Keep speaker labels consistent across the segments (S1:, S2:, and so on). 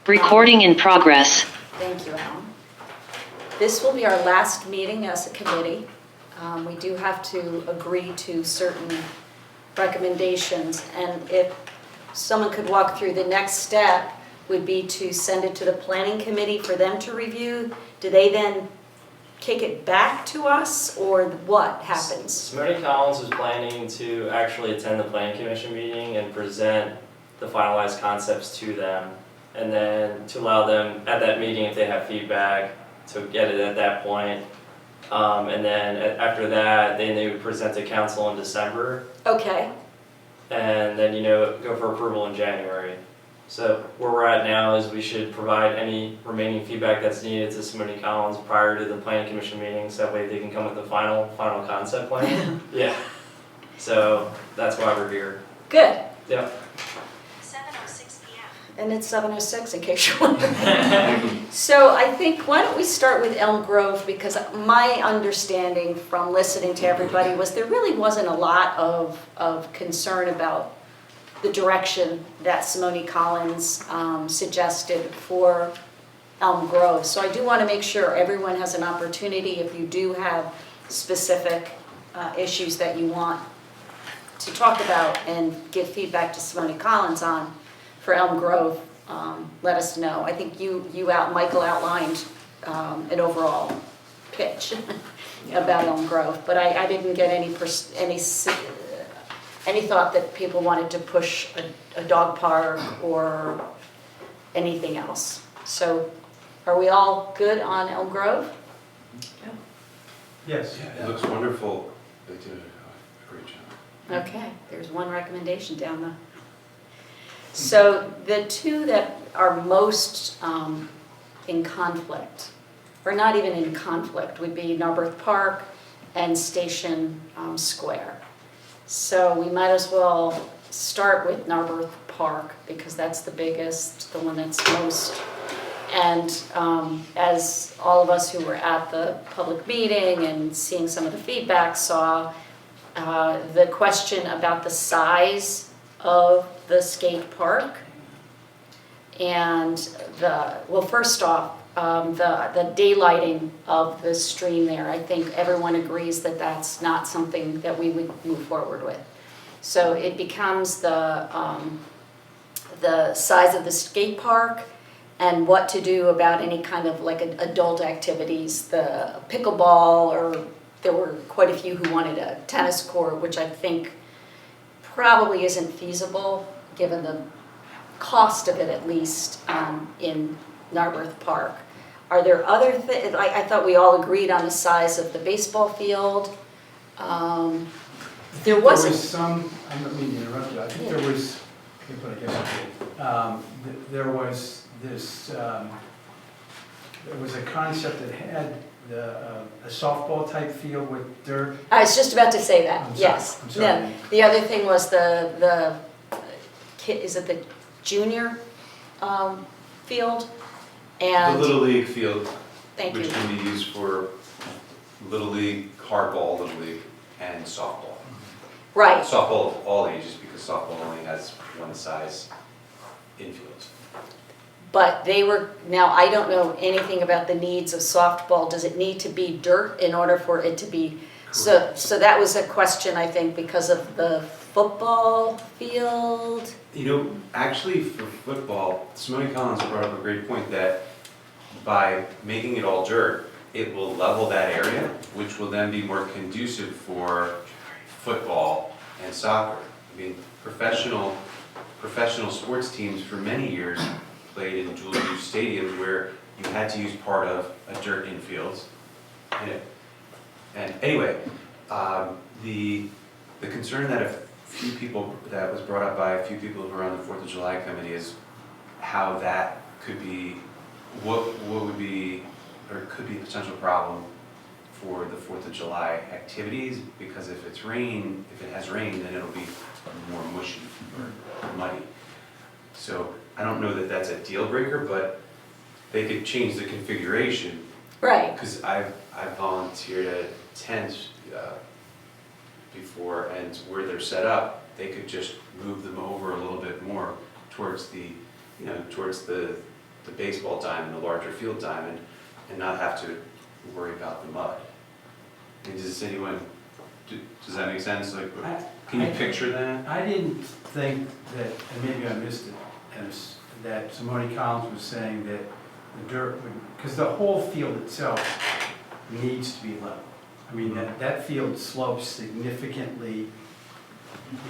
S1: Recording in progress.
S2: Thank you, Alan. This will be our last meeting as a committee. We do have to agree to certain recommendations, and if someone could walk through, the next step would be to send it to the planning committee for them to review. Do they then kick it back to us, or what happens?
S3: Simone Collins is planning to actually attend the planning commission meeting and present the finalized concepts to them, and then to allow them at that meeting, if they have feedback, to get it at that point. And then after that, they would present to council in December,
S2: Okay,
S3: and then go for approval in January. So where we're at now is we should provide any remaining feedback that's needed to Simone Collins prior to the planning commission meeting, so that way they can come with the final concept plan. Yeah. So that's why we're here.
S2: good.
S3: Yeah.
S4: 7:06 p.m.
S2: And it's 7:06 in case you're wondering. So I think, why don't we start with Elm Grove, because my understanding from listening to everybody was there really wasn't a lot of concern about the direction that Simone Collins suggested for Elm Grove. So I do want to make sure everyone has an opportunity, if you do have specific issues that you want to talk about and give feedback to Simone Collins on for Elm Grove, let us know. I think Michael outlined an overall pitch about Elm Grove, but I didn't get any thought that people wanted to push a dog park or anything else. So are we all good on Elm Grove?
S5: Yes.
S6: Yeah, it looks wonderful. They did a great job.
S2: Okay, there's one recommendation down the. So the two that are most in conflict, or not even in conflict, would be Narberth Park and Station Square. So we might as well start with Narberth Park, because that's the biggest, the one that's most. And as all of us who were at the public meeting and seeing some of the feedback saw, the question about the size of the skate park and first off, the daylighting of the stream there, I think everyone agrees that that's not something that we would move forward with. So it becomes the size of the skate park and what to do about any kind of like adult activities, the pickleball, or there were quite a few who wanted a tennis court, which I think probably isn't feasible given the cost of it, at least in Narberth Park. Are there other things? I thought we all agreed on the size of the baseball field. There was
S5: some, I don't mean to interrupt you, I think there was, but I guess I did. There was this, there was a concept that had a softball type field with dirt.
S2: I was just about to say that,
S5: I'm sorry,
S2: yes.
S5: I'm sorry.
S2: No, the other thing was the is it the junior field? And
S6: The Little League field,
S2: thank
S6: which
S2: you.
S6: can be used for Little League, hardball, Little League, and softball.
S2: Right,
S6: Softball of all ages, because softball only has one size infield.
S2: but now I don't know anything about the needs of softball. Does it need to be dirt in order for it to be? So that was a question, I think, because of the football field.
S6: Actually for football, Simone Collins brought up a great point that by making it all dirt, it will level that area, which will then be more conducive for football and soccer. I mean, professional sports teams for many years played in dual use stadiums where you had to use part of a dirt infield. And anyway, the concern that was brought up by a few people who were on the 4th of July committee is how that could be, what would be, or could be a potential problem for the 4th of July activities, because if it has rain, then it'll be more mushy or muddy. So I don't know that that's a deal breaker, but they could change the configuration.
S2: Right.
S6: Because I've volunteered at tent before, and where they're set up, they could just move them over a little bit more towards the the baseball diamond, the larger field diamond, and not have to worry about the mud. I mean, does anyone, does that make sense? Like, can you picture that?
S5: I didn't think that, and maybe I missed it, that Simone Collins was saying that the dirt would, because the whole field itself needs to be level. I mean, that field slopes significantly,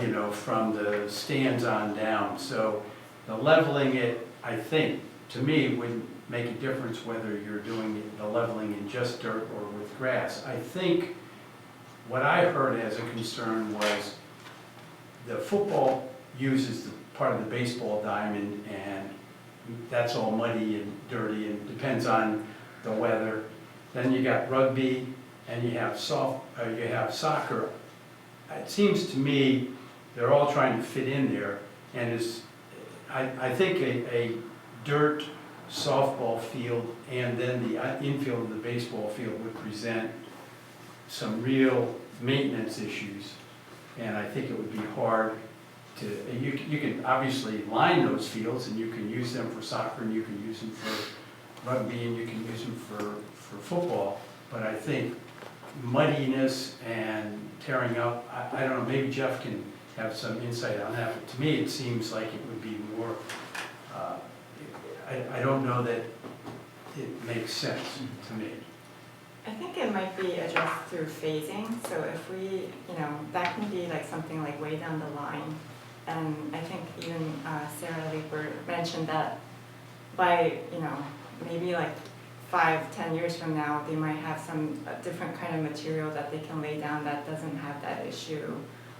S5: you know, from the stands on down. So the leveling it, I think, to me, wouldn't make a difference whether you're doing the leveling in just dirt or with grass. I think what I heard as a concern was the football uses the part of the baseball diamond, and that's all muddy and dirty and depends on the weather. Then you got rugby and you have soccer. It seems to me they're all trying to fit in there, and I think a dirt softball field and then the infield of the baseball field would present some real maintenance issues, and I think it would be hard to, you can obviously line those fields and you can use them for soccer and you can use them for rugby and you can use them for football, but I think muddiness and tearing up, I don't know, maybe Jeff can have some insight on that, but to me it seems like it would be more, I don't know that it makes sense to me.
S7: I think it might be addressed through phasing, so if we, you know, that can be like something like way down the line. And I think even Sarah Leeper mentioned that by, you know, maybe like 5-10 years from now, they might have some different kind of material that they can lay down that doesn't have that issue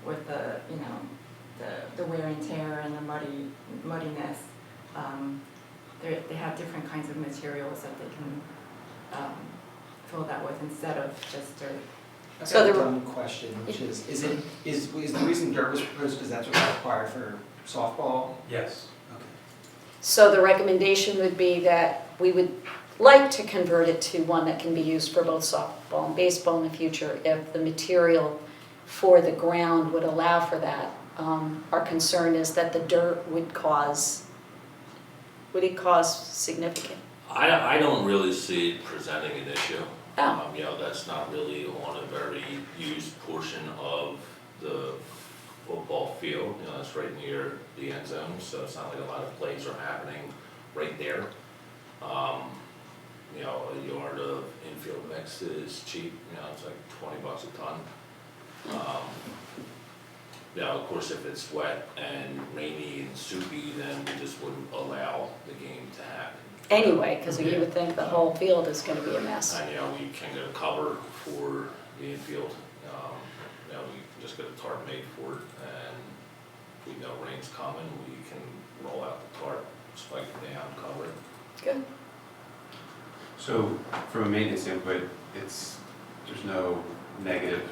S7: with the, you know, the wear and tear and the muddiness. They have different kinds of materials that they can fill that with instead of just dirt.
S8: I've
S2: So
S8: got a
S2: there-
S8: dumb question, which is the reason dirt was proposed because that's what's required for softball?
S5: Yes.
S8: Okay.
S2: So the recommendation would be that we would like to convert it to one that can be used for both softball and baseball in the future if the material for the ground would allow for that. Our concern is that the dirt would it cause significant?
S9: I don't really see it presenting an issue.
S2: Oh.
S9: You know, that's not really on a very used portion of the football field. You know, it's right near the end zone, so it's not like a lot of plays are happening right there. You know, a yard of infield mix is cheap, you know, it's like $20 a ton. You know, of course, if it's wet and rainy and soupy, then we just wouldn't allow the game to happen.
S2: Anyway, because you would think the whole field is going to be a mess.
S9: And, you know, we can get a cover for the infield. You know, we just get a tarp made for it, and we know rain's coming, we can roll out the tarp, spike it down, cover it.
S2: Good.
S6: So from a maintenance standpoint, there's no negative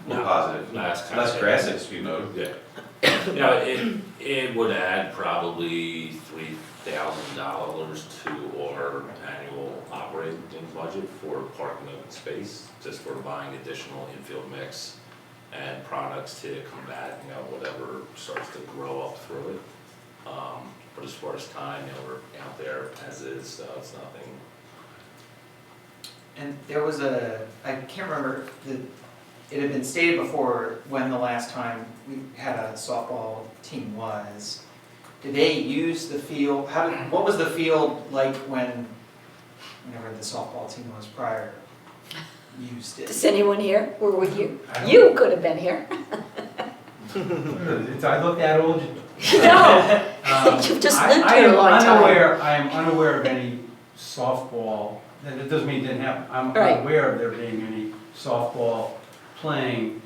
S6: or
S9: No,
S6: positive?
S9: that's kind of
S6: Less
S9: it.
S6: grass needs to be mowed?
S9: Yeah. You know, it would add probably $3,000 to our annual operating budget for parking open space, just for buying additional infield mix and products to combat, you know, whatever starts to grow up through it. But as far as time, you know, we're out there as is, so it's nothing.
S8: And there was I can't remember, it had been stated before when the last time we had a softball team was. Did they use the field, what was the field like whenever the softball team was prior used it?
S2: Does anyone here? Were with you?
S5: I don't-
S2: You could have been here.
S5: I look that old.
S2: No, you've just lived here a long time.
S5: I am unaware of any softball, that doesn't mean it didn't happen. I'm
S2: Right.
S5: unaware of there being any softball playing,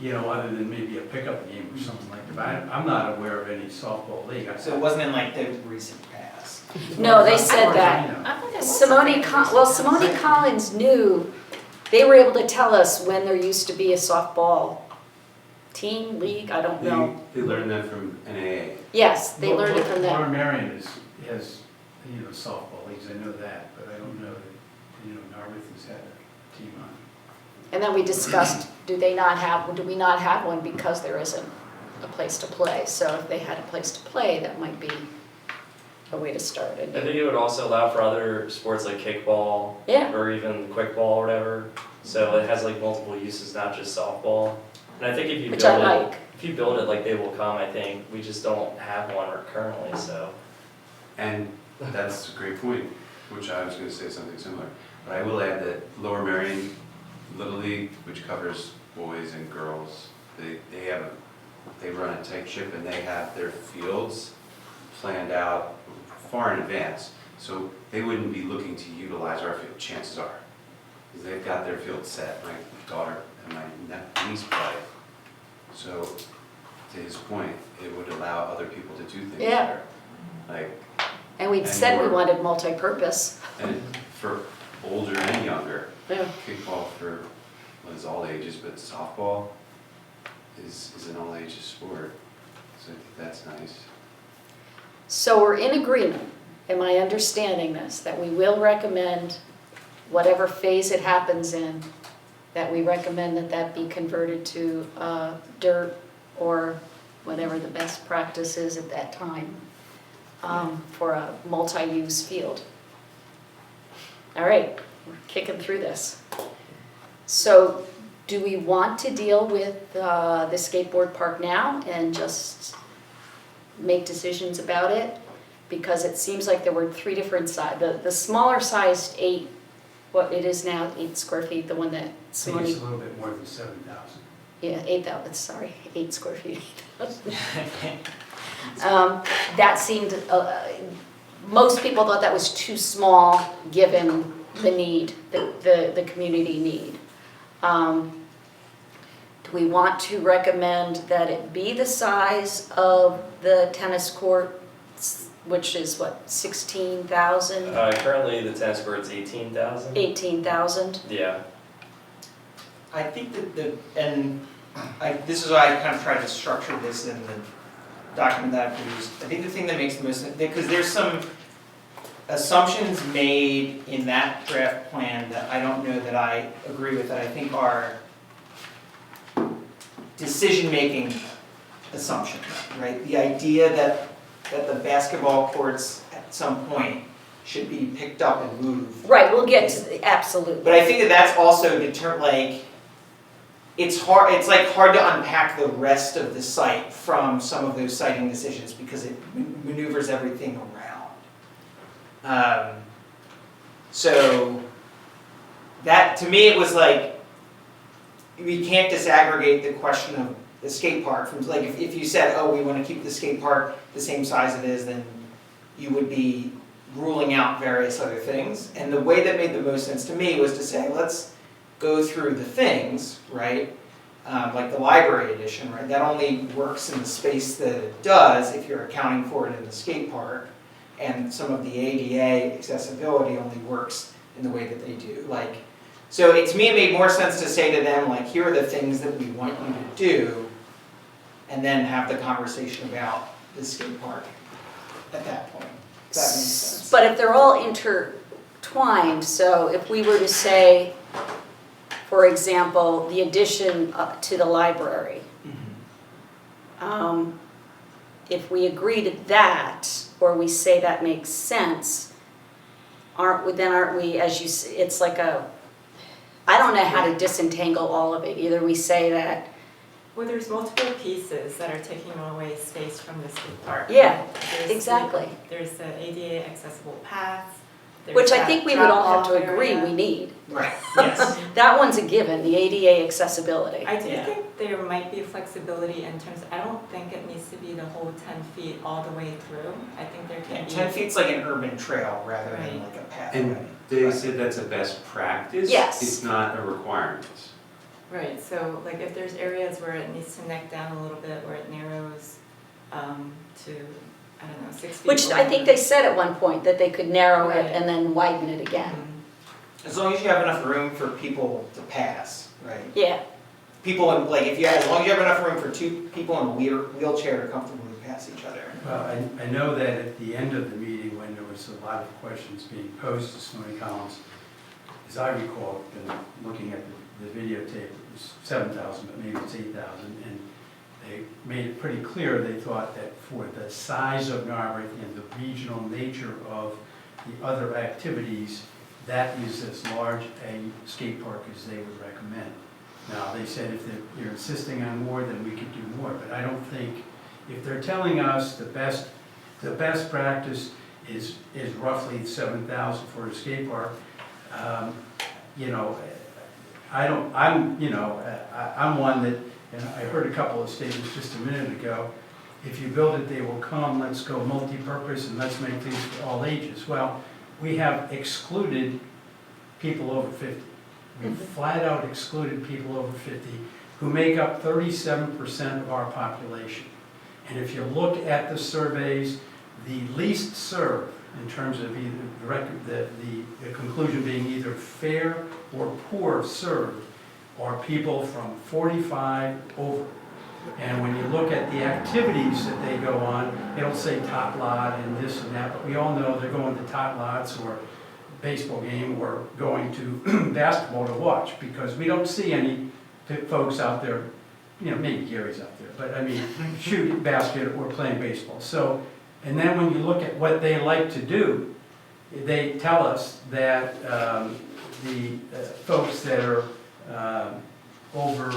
S5: you know, other than maybe a pickup game or something like that. But I'm not aware of any softball league.
S8: So it wasn't in like the recent past?
S2: No, they said that.
S7: I thought it was
S2: Simone
S7: something.
S2: Collins knew, they were able to tell us when there used to be a softball team, league, I don't know.
S6: They learned that from NAA.
S2: Yes, they learned it from them.
S5: Warren Marion has, you know, softball leagues, I know that, but I don't know that, you know, Narberth has had a team on.
S2: And then we discussed, do we not have one because there isn't a place to play? So if they had a place to play, that might be a way to start
S3: I
S2: it.
S3: think it would also allow for other sports like kickball
S2: Yeah,
S3: or even quickball or whatever. So it has like multiple uses, not just softball. And I think if you
S2: which I
S3: build it,
S2: like.
S3: if you build it like they will come, I think we just don't have one currently. So
S6: And that's a great point, which I was gonna say something similar. But I will add that Lower Merion Little League, which covers boys and girls, they run a tight ship and they have their fields planned out far in advance. So they wouldn't be looking to utilize our field, chances are. Because they've got their field set, my daughter and my niece play. So to his point, it would allow other people to do things
S2: Yeah.
S6: there. Like,
S2: And we
S6: And
S2: said we
S6: more-
S2: wanted multi-purpose.
S6: and for older and younger,
S2: Yeah.
S6: kickball for, well, it's all ages, but softball is an all ages sport. So I think that's nice.
S2: So we're in agreement, am I understanding this, that we will recommend whatever phase it happens in, that we recommend that that be converted to dirt or whatever the best practice is at that time for a multi-use field. All right, we're kicking through this. So do we want to deal with the skateboard park now and just make decisions about it? Because it seems like there were three different sizes. The smaller sized 8, what it is now, 8 square feet, the one that
S5: I think it's
S2: Simone,
S5: a little bit more than 7,000.
S2: yeah, 8,000, sorry, 8 square feet. That seemed, most people thought that was too small, given the need, the community need. Do we want to recommend that it be the size of the tennis court, which is what, 16,000,
S3: currently the tennis court's 18,000.
S2: 18,000?
S3: Yeah.
S8: I think this is why I kind of tried to structure this in the document that I produced. I think the thing that makes the most sense, because there's some assumptions made in that draft plan that I don't know that I agree with, that I think are decision-making assumptions, right? The idea that the basketball courts at some point should be picked up and moved.
S2: Right, we'll get to, absolutely.
S8: But I think that that's also it's hard to unpack the rest of the site from some of those siting decisions because it maneuvers everything around. So that, to me, it was like, we can't disaggregate the question of the skate park from, like, if you said, oh, we want to keep the skate park the same size it is, then you would be ruling out various other things. And the way that made the most sense to me was to say, let's go through the things, right? Like the library edition, right? That only works in the space that it does if you're accounting for it in the skate park. And some of the ADA accessibility only works in the way that they do. Like, so to me, it made more sense to say to them, like, here are the things that we want you to do, and then have the conversation about the skate park at that point. If that makes sense.
S2: But if they're all intertwined, so if we were to say, for example, the addition to the library, if we agree to that, or we say that makes sense, aren't we, as you, it's like I don't know how to disentangle all of it. Either we say that,
S7: Well, there's multiple pieces that are taking away space from the skate park.
S2: Yeah,
S7: There's
S2: exactly.
S7: There's the ADA accessible paths. there's
S2: which I
S7: that
S2: think we would all have to
S7: drop-off
S2: agree
S7: area.
S2: we need.
S8: Right, yes.
S2: That one's a given, the ADA accessibility.
S7: I do
S8: Yeah.
S7: think there might be flexibility in terms, I don't think it needs to be the whole 10 feet all the way through. I think there can
S8: And
S7: be.
S8: 10 feet's like an urban trail rather than
S7: Right.
S8: like a pathway.
S6: And they said that's a best practice?
S2: Yes.
S6: It's not a requirement.
S7: Right, so like if there's areas where it needs to neck down a little bit, where it narrows to, I don't know, 6 feet.
S2: Which I think they said at one point, that they could narrow it and then widen it again.
S7: Mhm.
S8: As long as you have enough room for people to pass, right?
S2: Yeah,
S8: People in, like, as long as you have enough room for two people in a wheelchair to comfortably pass each other.
S5: Well, I know that at the end of the meeting, when there was a lot of questions being posed to Stoney Collins, as I recall, and looking at the videotape, it was 7,000, but maybe it's 8,000, and they made it pretty clear they thought that for the size of Narberth and the regional nature of the other activities, that is as large a skate park as they would recommend. Now, they said if you're insisting on more, then we could do more, but I don't think, if they're telling us the best practice is roughly 7,000 for a skate park, you know, I'm one that, and I heard a couple of statements just a minute ago, if you build it, they will come, let's go multi-purpose and let's make things for all ages. Well, we have excluded people over 50. We've flat out excluded people over 50 who make up 37% of our population. And if you look at the surveys, the least served in terms of either the conclusion being either fair or poor served are people from 45 over. And when you look at the activities that they go on, it'll say top lot and this and that, but we all know they're going to top lots or baseball game or going to basketball to watch, because we don't see any folks out there, you know, maybe Gary's out there, but I mean, shooting basket or playing baseball. So, and then when you look at what they like to do, they tell us that the folks that are over,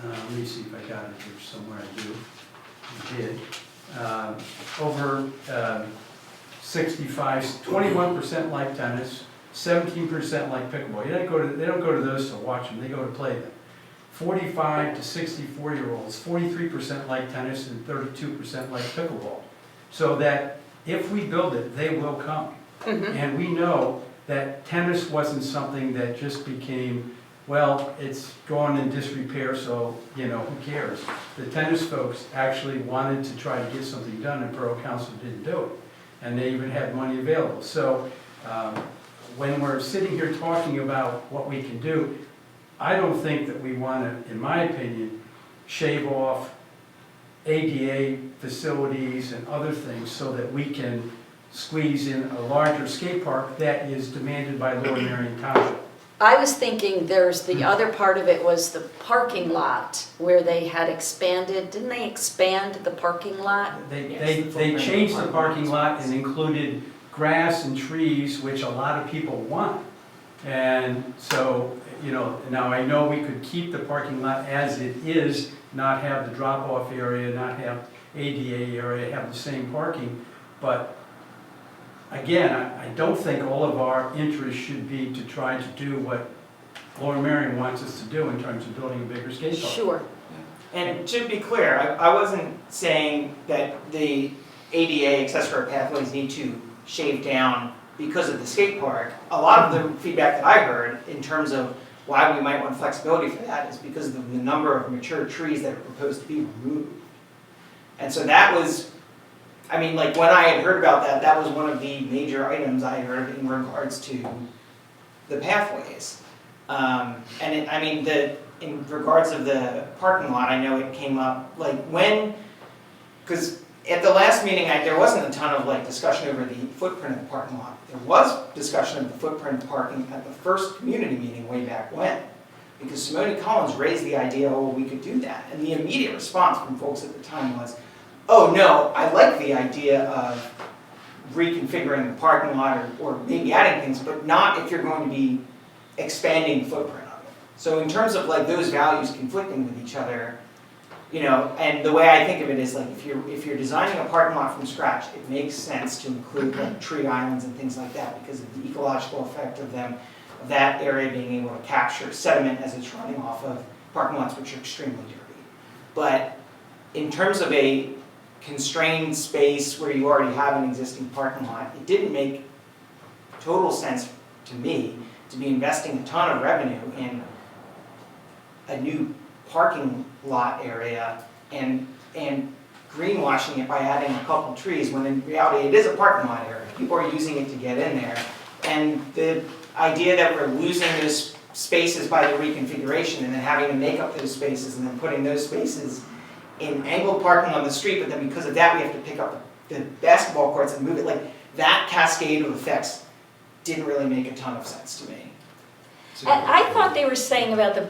S5: let me see if I got it here somewhere, I did, over 65, 21% like tennis, 17% like pickleball. They don't go to those to watch them, they go to play them. 45 to 64-year-olds, 43% like tennis and 32% like pickleball. So that if we build it, they will come. And we know that tennis wasn't something that just became, well, it's gone in disrepair, so, you know, who cares? The tennis folks actually wanted to try to get something done, and Borough Council didn't do it. And they even had money available. So when we're sitting here talking about what we can do, I don't think that we want to, in my opinion, shave off ADA facilities and other things so that we can squeeze in a larger skate park that is demanded by Lower Marion Township.
S2: I was thinking there's the other part of it was the parking lot where they had expanded, didn't they expand the parking lot?
S5: They changed the parking lot and included grass and trees, which a lot of people want. And so, you know, now I know we could keep the parking lot as it is, not have the drop-off area, not have ADA area, have the same parking, but again, I don't think all of our interest should be to try to do what Lower Marion wants us to do in terms of building a bigger skate park.
S2: Sure.
S8: And to be clear, I wasn't saying that the ADA accessory pathways need to shave down because of the skate park. A lot of the feedback that I heard in terms of why we might want flexibility for that is because of the number of mature trees that are proposed to be removed. And so that was, I mean, like when I had heard about that, that was one of the major items I heard in regards to the pathways. I mean, in regards of the parking lot, I know it came up, like when, because at the last meeting, there wasn't a ton of like discussion over the footprint of the parking lot. There was discussion of the footprint of parking at the first community meeting way back when, because Simone Collins raised the idea, oh, we could do that. And the immediate response from folks at the time was, oh no, I like the idea of reconfiguring the parking lot or maybe adding things, but not if you're going to be expanding the footprint of it. So in terms of like those values conflicting with each other, you know, and the way I think of it is like if you're designing a parking lot from scratch, it makes sense to include like tree islands and things like that because of the ecological effect of them, of that area being able to capture sediment as it's running off of parking lots which are extremely dirty. But in terms of a constrained space where you already have an existing parking lot, it didn't make total sense to me to be investing a ton of revenue in a new parking lot area and greenwashing it by adding a couple trees when in reality it is a parking lot area. People are using it to get in there. And the idea that we're losing those spaces by the reconfiguration and then having to make up those spaces and then putting those spaces in angled parking on the street, but then because of that we have to pick up the basketball courts and move it, like that cascade of effects didn't really make a ton of sense to me.
S2: And I thought they were saying about the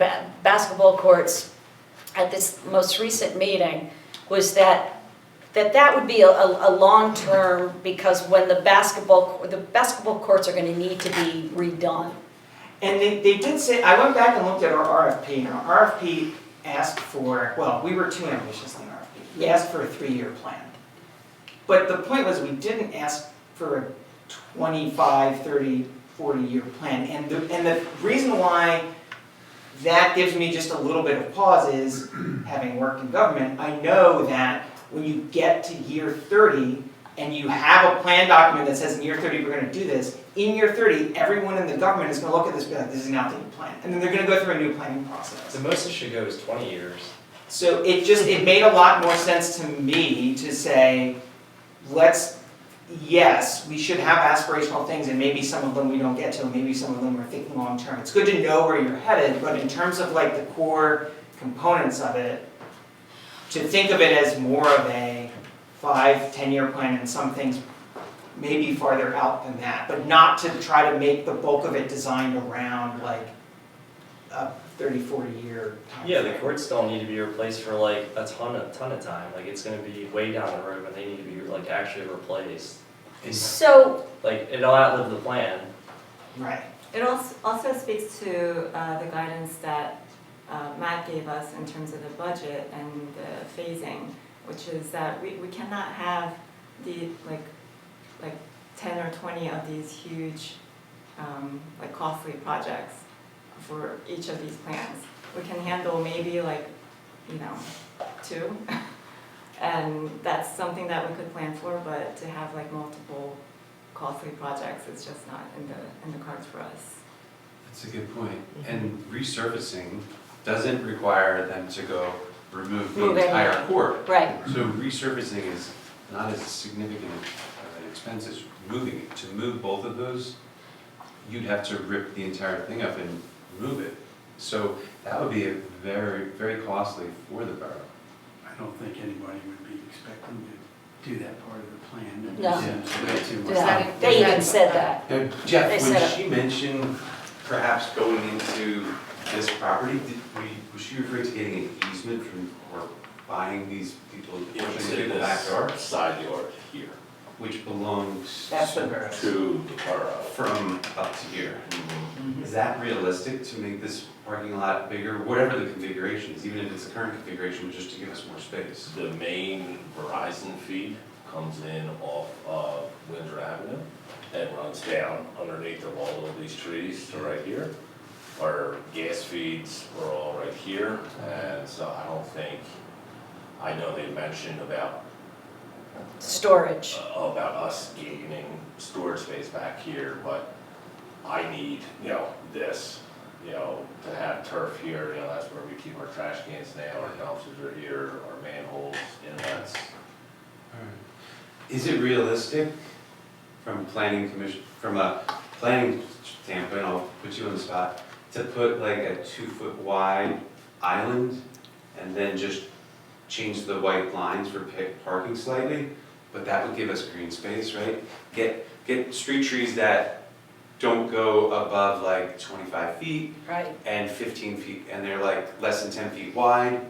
S2: basketball courts, at this most recent meeting was that would be a long-term, because when the basketball courts are gonna need to be redone.
S8: And they did say, I went back and looked at our RFP, and our RFP asked for, well, we were too ambitious in the RFP. We asked for a 3-year plan. But the point was, we didn't ask for a 25, 30, 40-year plan. And the reason why that gives me just a little bit of pause is, having worked in government, I know that when you get to year 30 and you have a plan document that says in year 30 we're going to do this, in year 30 everyone in the government is going to look at this and be like, this is an outdated plan. And then they're going to go through a new planning process.
S3: The most it should go is 20 years.
S8: So it made a lot more sense to me to say, yes, we should have aspirational things, and maybe some of them we don't get to, and maybe some of them we're thinking long term. It's good to know where you're headed, but in terms of like the core components of it, to think of it as more of a 5-10-year plan, and some things maybe farther out than that, but not to try to make the bulk of it designed around like a 30-40-year time.
S3: Yeah, the courts don't need to be replaced for like a ton of time. Like it's gonna be way down the road when they need to be like actually replaced.
S2: So,
S3: Like it'll outlive the plan.
S8: Right.
S7: It also speaks to the guidance that Matt gave us in terms of the budget and the phasing, which is that we cannot have the like 10 or 20 of these huge like costly projects for each of these plans. We can handle maybe like, 2. And that's something that we could plan for, but to have like multiple costly projects is just not in the cards for us.
S6: That's a good point. And resurfacing doesn't require them to go remove the
S2: Move
S6: entire
S2: anything.
S6: court.
S2: right,
S6: So resurfacing is not as significant of an expense as moving it. To move both of those, you'd have to rip the entire thing up and move it. So that would be a very, very costly for the borough.
S5: I don't think anybody would be expecting to do that part of the plan.
S2: No.
S5: Yeah.
S2: they even said that.
S6: Now,
S2: They
S6: Jeff,
S2: set
S6: when
S2: up-
S6: she mentioned perhaps going into this property, was she referring to getting an easement from, or buying these people,
S9: It's
S6: pushing
S9: in
S6: people back door?
S9: this side yard here
S6: Which belongs
S8: That's the borough.
S9: to the borough.
S6: from up to here.
S9: Mhm.
S6: Is that realistic to make this parking lot bigger, whatever the configuration is, even if it's the current configuration, just to give us more space?
S9: The main Verizon feed comes in off of Windsor Avenue and runs down underneath of all of these trees to right here. Our gas feeds are all right here, and so I know they mentioned about
S2: Storage.
S9: about us gaining storage space back here, but I need, this, to have turf here, that's where we keep our trash cans now, our dumpsters are here, our manholes, inlets.
S6: Is it realistic from a planning standpoint, I'll put you on the spot, to put like a 2-foot wide island and then just change the white lines for parking slightly? But that would give us green space, right? Get street trees that don't go above like 25 feet
S2: Right.
S6: and 15 feet, and they're like less than 10 feet wide.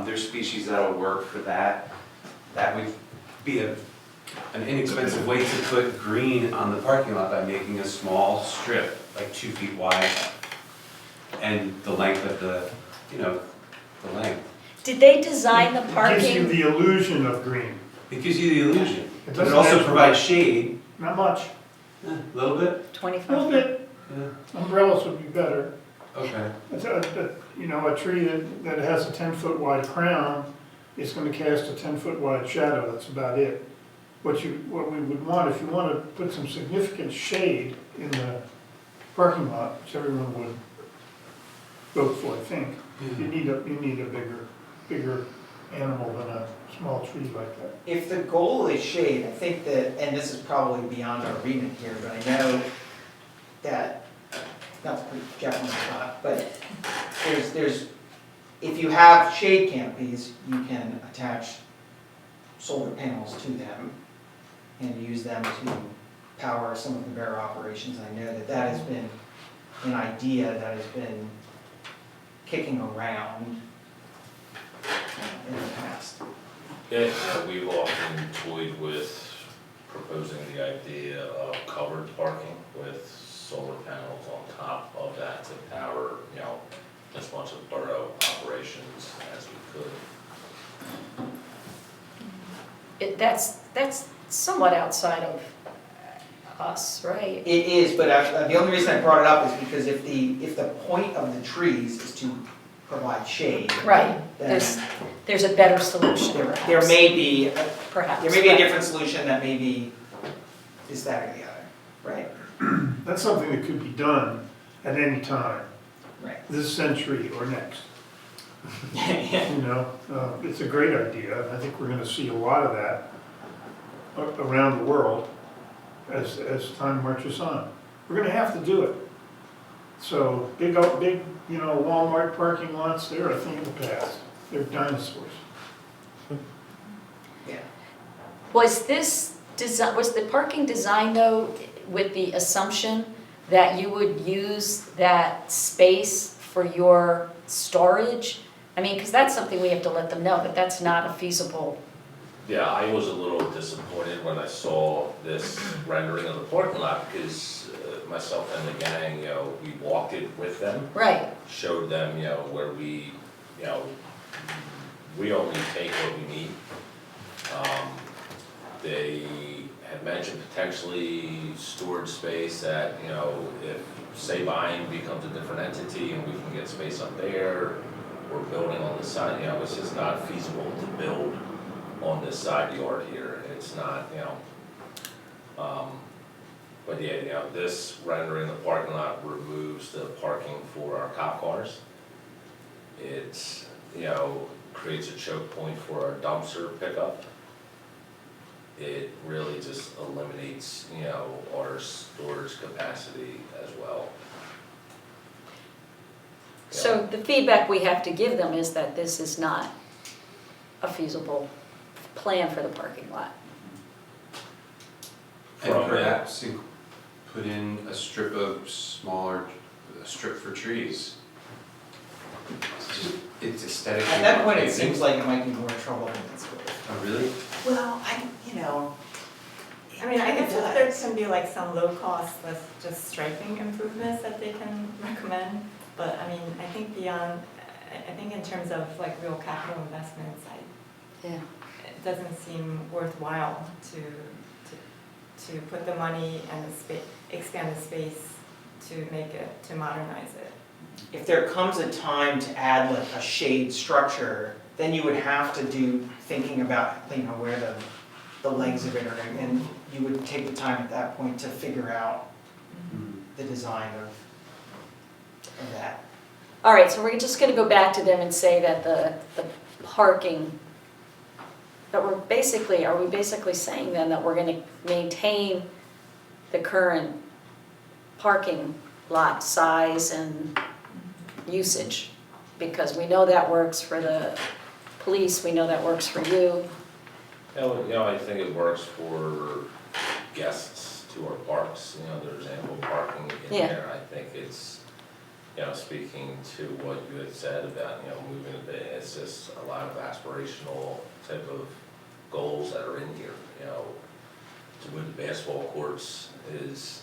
S6: There's species that'll work for that. That would be an inexpensive way to put green on the parking lot by making a small strip, like 2 feet wide, and the length of the length.
S2: Did they design the
S10: Gives you
S2: parking?
S10: the illusion of green.
S6: It gives you the illusion.
S10: It
S6: But it
S10: doesn't
S6: also
S10: actually-
S6: provides shade,
S10: Not much,
S6: a little bit.
S10: a
S2: 25
S10: little
S2: feet?
S10: bit.
S6: Yeah.
S10: Umbrellas would be better.
S6: Okay.
S10: It's a tree that has a 10-foot wide crown is going to cast a 10-foot wide shadow, that's about it. What we would want, if you want to put some significant shade in the parking lot, which everyone would vote for, I think, you need a bigger animal than a small tree like that.
S8: If the goal is shade, I think that, and this is probably beyond our remit here, but I know that, not to put Jeff on the spot, but if you have shade canopies, you can attach solar panels to them and use them to power some of the borough operations. I know that has been an idea that has been kicking around.
S9: Yeah, we've often toyed with proposing the idea of covered parking with solar panels on top of that to power, as much of borough operations as we could.
S2: That's somewhat outside of us, right?
S8: It is, but the only reason I brought it up is because if the point of the trees is to provide shade.
S2: Right,
S8: then
S2: there's a better solution
S8: there
S2: perhaps.
S8: may be,
S2: Perhaps.
S8: there may be a
S2: right.
S8: different solution that maybe is that or the other, right?
S10: That's something that could be done at any time,
S8: Right.
S10: this century or next.
S8: Yeah.
S10: You know, it's a great idea, and I think we're gonna see a lot of that around the world as time marches on. We're gonna have to do it. So, big, Walmart parking lots, they're a thing of the past. They're dinosaurs.
S8: Yeah.
S2: Was the parking design though with the assumption that you would use that space for your storage? I mean, because that's something we have to let them know, that that's not a feasible.
S9: Yeah, I was a little disappointed when I saw this rendering of the parking lot because myself and the gang, we walked it with them.
S2: Right.
S9: Showed them, where we only take what we need. They had mentioned potentially storage space that, if Sabine becomes a different entity and we can get space up there, or building on the side, it's just not feasible to build on this side yard here. It's not, but yeah, this rendering the parking lot removes the parking for our cop cars. It's, creates a choke point for our dumpster pickup. It really just eliminates, our storage capacity as well.
S2: So the feedback we have to give them is that this is not a feasible plan for the parking lot.
S6: And
S9: From it.
S6: perhaps put in a strip for trees. It's aesthetically.
S8: At that point, it
S6: pleasing.
S8: seems like it might be more trouble than it's worth.
S6: Oh, really?
S8: Well,
S7: I mean, I guess if there can be like some low cost, just striping improvements that they can recommend. But I mean, I think in terms of like real capital investments,
S2: Yeah.
S7: it doesn't seem worthwhile to put the money and expand the space to modernize it.
S8: if there comes a time to add like a shade structure, then you would have to do thinking about, where the legs of it are, and you would take the time at that point to figure out the design of that.
S2: All right, so we're just gonna go back to them and say that the parking, that are we basically saying then that we're gonna maintain the current parking lot size and usage? Because we know that works for the police, we know that works for you.
S9: I think it works for guests to our parks, there's ample parking in
S2: Yeah.
S9: there. I think it's, speaking to what you had said about, moving a bit, it's just a lot of aspirational type of goals that are in here, to move the basketball courts is,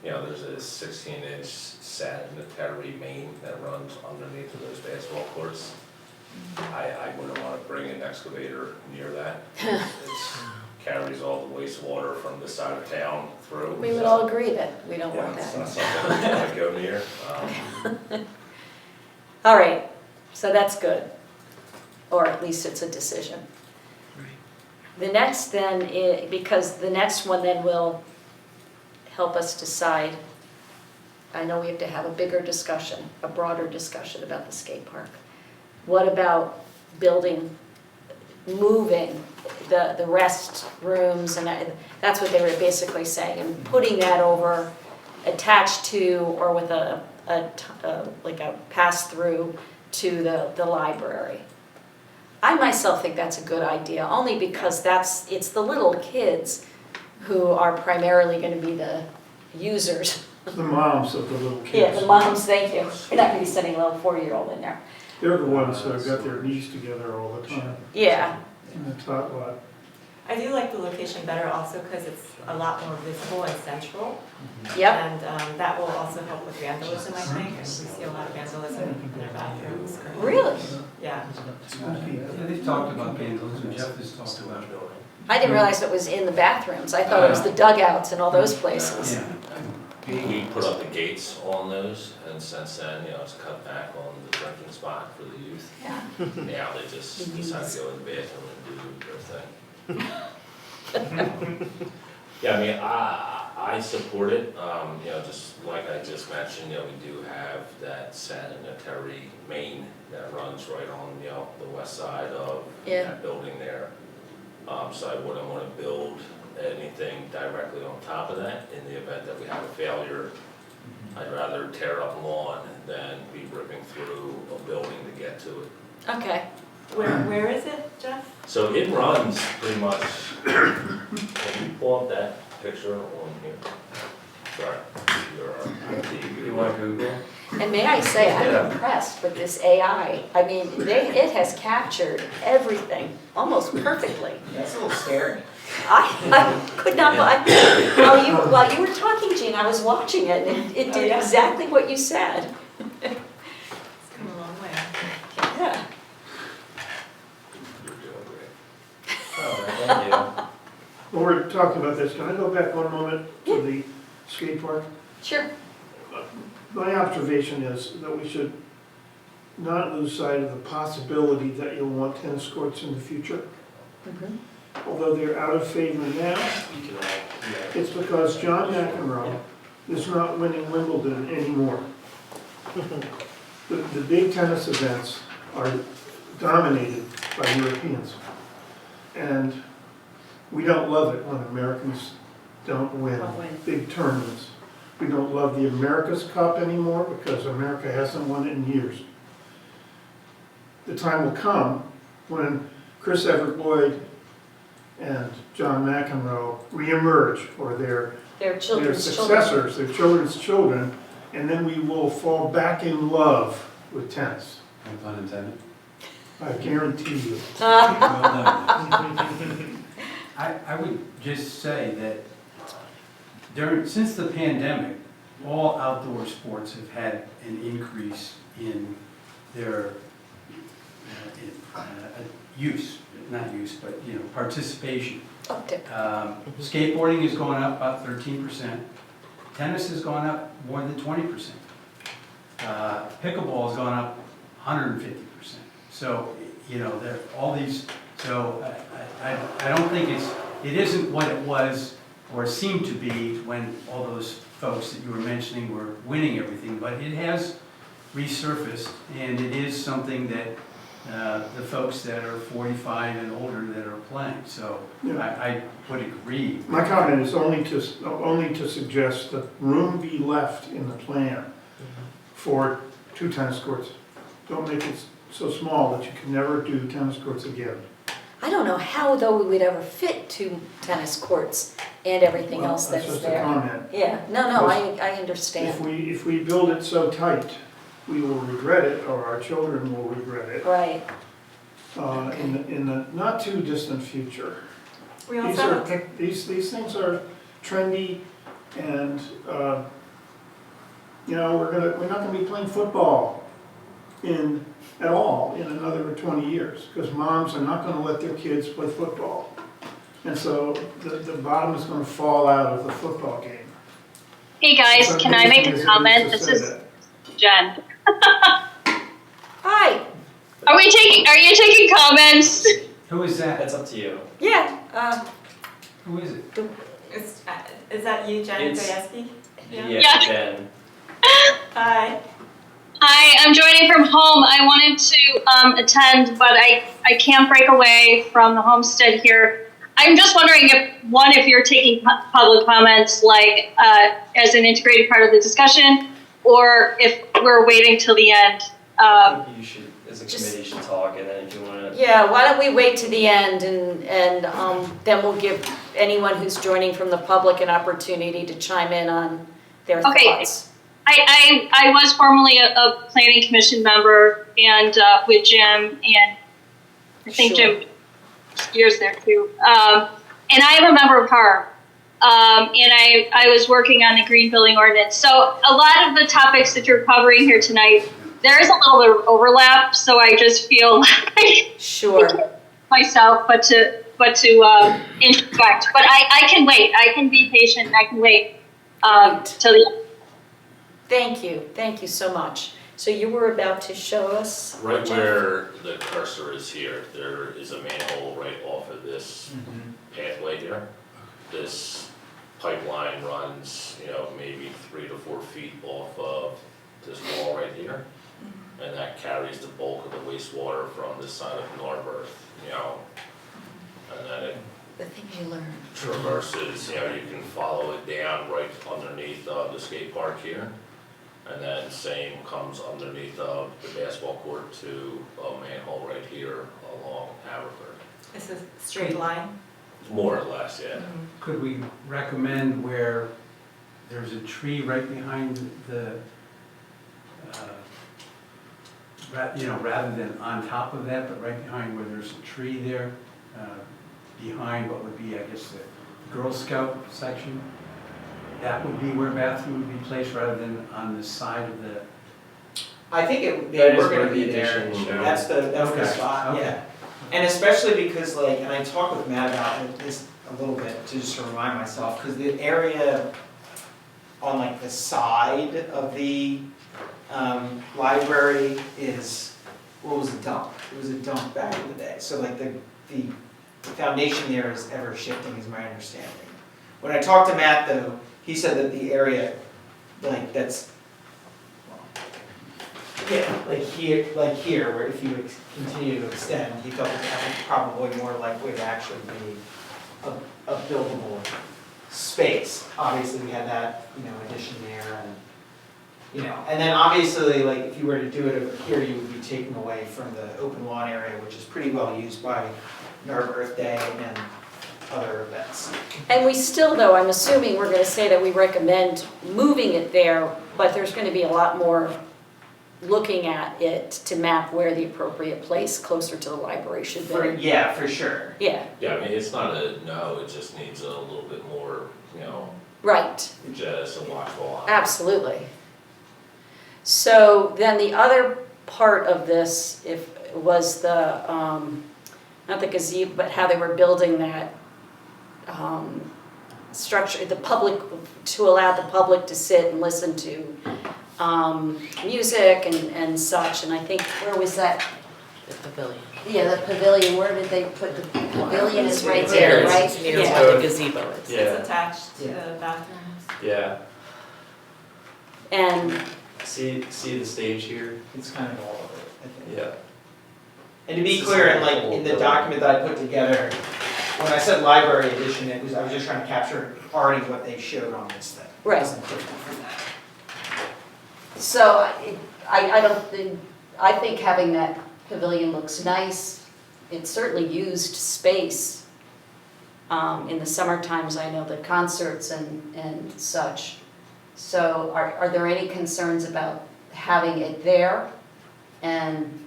S9: there's a 16-inch sanitary main that runs underneath of those basketball courts. I wouldn't want to bring an excavator near that. It carries all the wastewater from this side of town through.
S2: We would all agree that we don't want
S9: It's
S2: that.
S9: not something we want to go near.
S2: All right, so that's good, or at least it's a decision. The next then, because the next one then will help us decide, I know we have to have a bigger discussion, a broader discussion about the skate park. What about moving the rest rooms, and that's what they were basically saying, and putting that over, attached to, or with like a pass-through to the library. I myself think that's a good idea, only because it's the little kids who are primarily gonna be the users.
S10: The moms of the little kids.
S2: Yeah, the moms, thank you. You're not gonna be sending a little 4-year-old in there.
S10: They're the ones that have got their knees together all the time.
S2: Yeah,
S10: in the top lot.
S7: I do like the location better also because it's a lot more visible and central.
S2: Yep,
S7: And that will also help with vandalism, I think. We see a lot of vandalism in their bathrooms.
S2: really?
S7: Yeah.
S5: Yeah, they've talked about vandalism, Jeff has talked about it.
S2: I didn't realize it was in the bathrooms. I thought it was the dugouts and all those places.
S5: Yeah.
S9: We put up the gates on those, and since then, it's cut back on the drinking spot for the youth.
S2: Yeah.
S9: Now they just decide to go in the bathroom and do their thing. Yeah, I mean, I support it, just like I just mentioned, we do have that sanitary main that runs right on, the west side of
S2: Yeah.
S9: that building there. So I wouldn't wanna build anything directly on top of that in the event that we have a failure. I'd rather tear up lawn than be ripping through a building to get to it.
S2: Okay,
S7: Where is it, Jeff?
S9: So it runs pretty much, can you pull up that picture on here? Sorry,
S3: You want Google?
S2: and may I say, I'm impressed with this AI. I mean, it has captured everything almost perfectly.
S8: That's a little scary.
S2: I could not, while you were talking, Jean, I was watching it, and it
S7: Oh,
S2: did
S7: yeah?
S2: exactly what you said.
S7: It's come a long way.
S2: Yeah.
S9: You're doing great.
S3: Oh, thank you.
S10: Well, we're talking about this, can I go back one moment to the skate park?
S2: Sure.
S10: My observation is that we should not lose sight of the possibility that you'll want tennis courts in the future.
S2: Mhm.
S10: Although they're out of favor now,
S3: You can, yeah.
S10: it's because John McEnroe is not winning Wimbledon anymore. The big tennis events are dominated by Europeans. And we don't love it when Americans don't win
S2: Don't win.
S10: big tournaments. We don't love the America's Cup anymore because America hasn't won it in years. The time will come when Chris Evert Lloyd and John McEnroe reemerge, or
S2: Their
S10: their
S2: children's children.
S10: successors, their children's children, and then we will fall back in love with tennis.
S6: No pun intended.
S10: I guarantee you.
S5: Well done. I would just say that since the pandemic, all outdoor sports have had an increase in their use, not use, but, participation.
S2: Uptick.
S5: Skateboarding has gone up about 13%. Tennis has gone up more than 20%. Pickleball has gone up 150%. So, there all these. So I don't think it isn't what it was or seemed to be when all those folks that you were mentioning were winning everything. But it has resurfaced, and it is something that the folks that are 45 and older that are playing. So
S10: Yeah.
S5: I would agree.
S10: My comment is only to suggest that room be left in the plan for 2 tennis courts. Don't make it so small that you can never do tennis courts again.
S2: I don't know how, though, we would ever fit 2 tennis courts and everything
S10: Well,
S2: else that's
S10: just a
S2: there.
S10: comment.
S2: Yeah, no, I understand.
S10: If we build it so tight, we will regret it, or our children will regret it,
S2: Right.
S10: in the not too distant future.
S7: We also have
S10: These things are trendy, and, we're not gonna be playing football at all in another 20 years, because moms are not gonna let their kids play football. And so the bottom is gonna fall out of the football game.
S11: Hey guys,
S10: So
S11: can I make a
S10: needs to
S11: comment?
S10: say
S11: This is
S10: that.
S11: Jen.
S2: Hi.
S11: Are you taking comments?
S5: Who is that?
S3: It's up to you.
S2: Yeah,
S5: Who is it?
S7: is that you, Jen
S3: It's-
S7: Gajewski?
S11: Yeah.
S3: Jen.
S7: Hi.
S11: Hi, I'm joining from home. I wanted to attend, but I can't break away from the homestead here. I'm just wondering if you're taking public comments like as an integrated part of the discussion, or if we're waiting till the end.
S3: I think you should, as a
S2: Just-
S3: committee, should talk, and then if you want to.
S2: yeah, why don't we wait to the end, and then we'll give anyone who's joining from the public an opportunity to chime in on their
S11: Okay.
S2: thoughts.
S11: I was formerly a planning commission member and with Jim, and I think
S2: Sure.
S11: Jim years there too. And I am a member of HARB. And I was working on the green building ordinance. So a lot of the topics that you're covering here tonight, there is a little bit of overlap. So I just feel like
S2: Sure.
S11: myself, but to interject. But I can wait. I can be patient. I can wait till the end.
S2: Thank you so much. So you were about to show us?
S9: Right
S2: Jeff?
S9: where the cursor is here, there is a manhole right off of this pathway here. This pipeline runs, maybe 3 to 4 feet off of this wall right here. And that carries the bulk of the wastewater from this side of Narberth, and then it
S2: The things you learn.
S9: traverses, you can follow it down right underneath the skate park here. And then same comes underneath the basketball court to a manhole right here along Haverford.
S7: It's a straight line.
S9: More or less, yeah.
S5: Could we recommend where there's a tree right behind the, rather than on top of that, but right behind where there's a tree there, behind what would be, I guess, the Girl Scout section? That would be where bathroom would be placed rather than on the side of the,
S8: I think they
S3: That is
S8: were gonna
S3: where
S8: be
S3: the
S8: there,
S3: addition
S8: that's the
S5: Okay,
S8: spot,
S5: okay.
S8: yeah. And especially because and I talked with Matt about this a little bit, to just remind myself, because the area on the side of the library was a dump. It was a dump back in the day, so the foundation there is ever shifting, is my understanding. When I talked to Matt though, he said that the area, that's, here, where if you continue to extend, he felt that was probably more likely to actually be a buildable space. Obviously, we had that, addition there, and then obviously, if you were to do it over here, you would be taking away from the open lawn area, which is pretty well used by Earth Day and other events.
S2: And we still, though, I'm assuming we're gonna say that we recommend moving it there, but there's gonna be a lot more looking at it to map where the appropriate place closer to the library should be.
S8: Yeah, for sure.
S2: Yeah,
S9: Yeah, it's not a no, it just needs a little bit more,
S2: right,
S9: just a watchful eye.
S2: absolutely. So then the other part of this, was the, not the gazebo, but how they were building that structure, the public, to allow the public to sit and listen to music and such, and I think, where was that?
S12: The pavilion.
S2: Yeah, the pavilion, where did they put the pavilion is right there, right?
S12: Near
S2: Yeah.
S12: where the gazebo is.
S3: Yeah.
S7: It's attached to
S8: Yeah.
S7: the bathrooms.
S3: Yeah.
S2: And,
S3: See the stage here?
S8: It's kind of all of it, I think.
S3: Yeah.
S8: And to be
S3: This is
S8: clear,
S3: like
S8: in
S3: whole
S8: the
S3: building.
S8: document that I put together, when I said library edition, I was just trying to capture already what they showed on this thing. It
S2: Right.
S8: wasn't different from that.
S2: so I don't think, I think having that pavilion looks nice. It's certainly used space. In the summer times, I know the concerts and such. So are there any concerns about having it there? And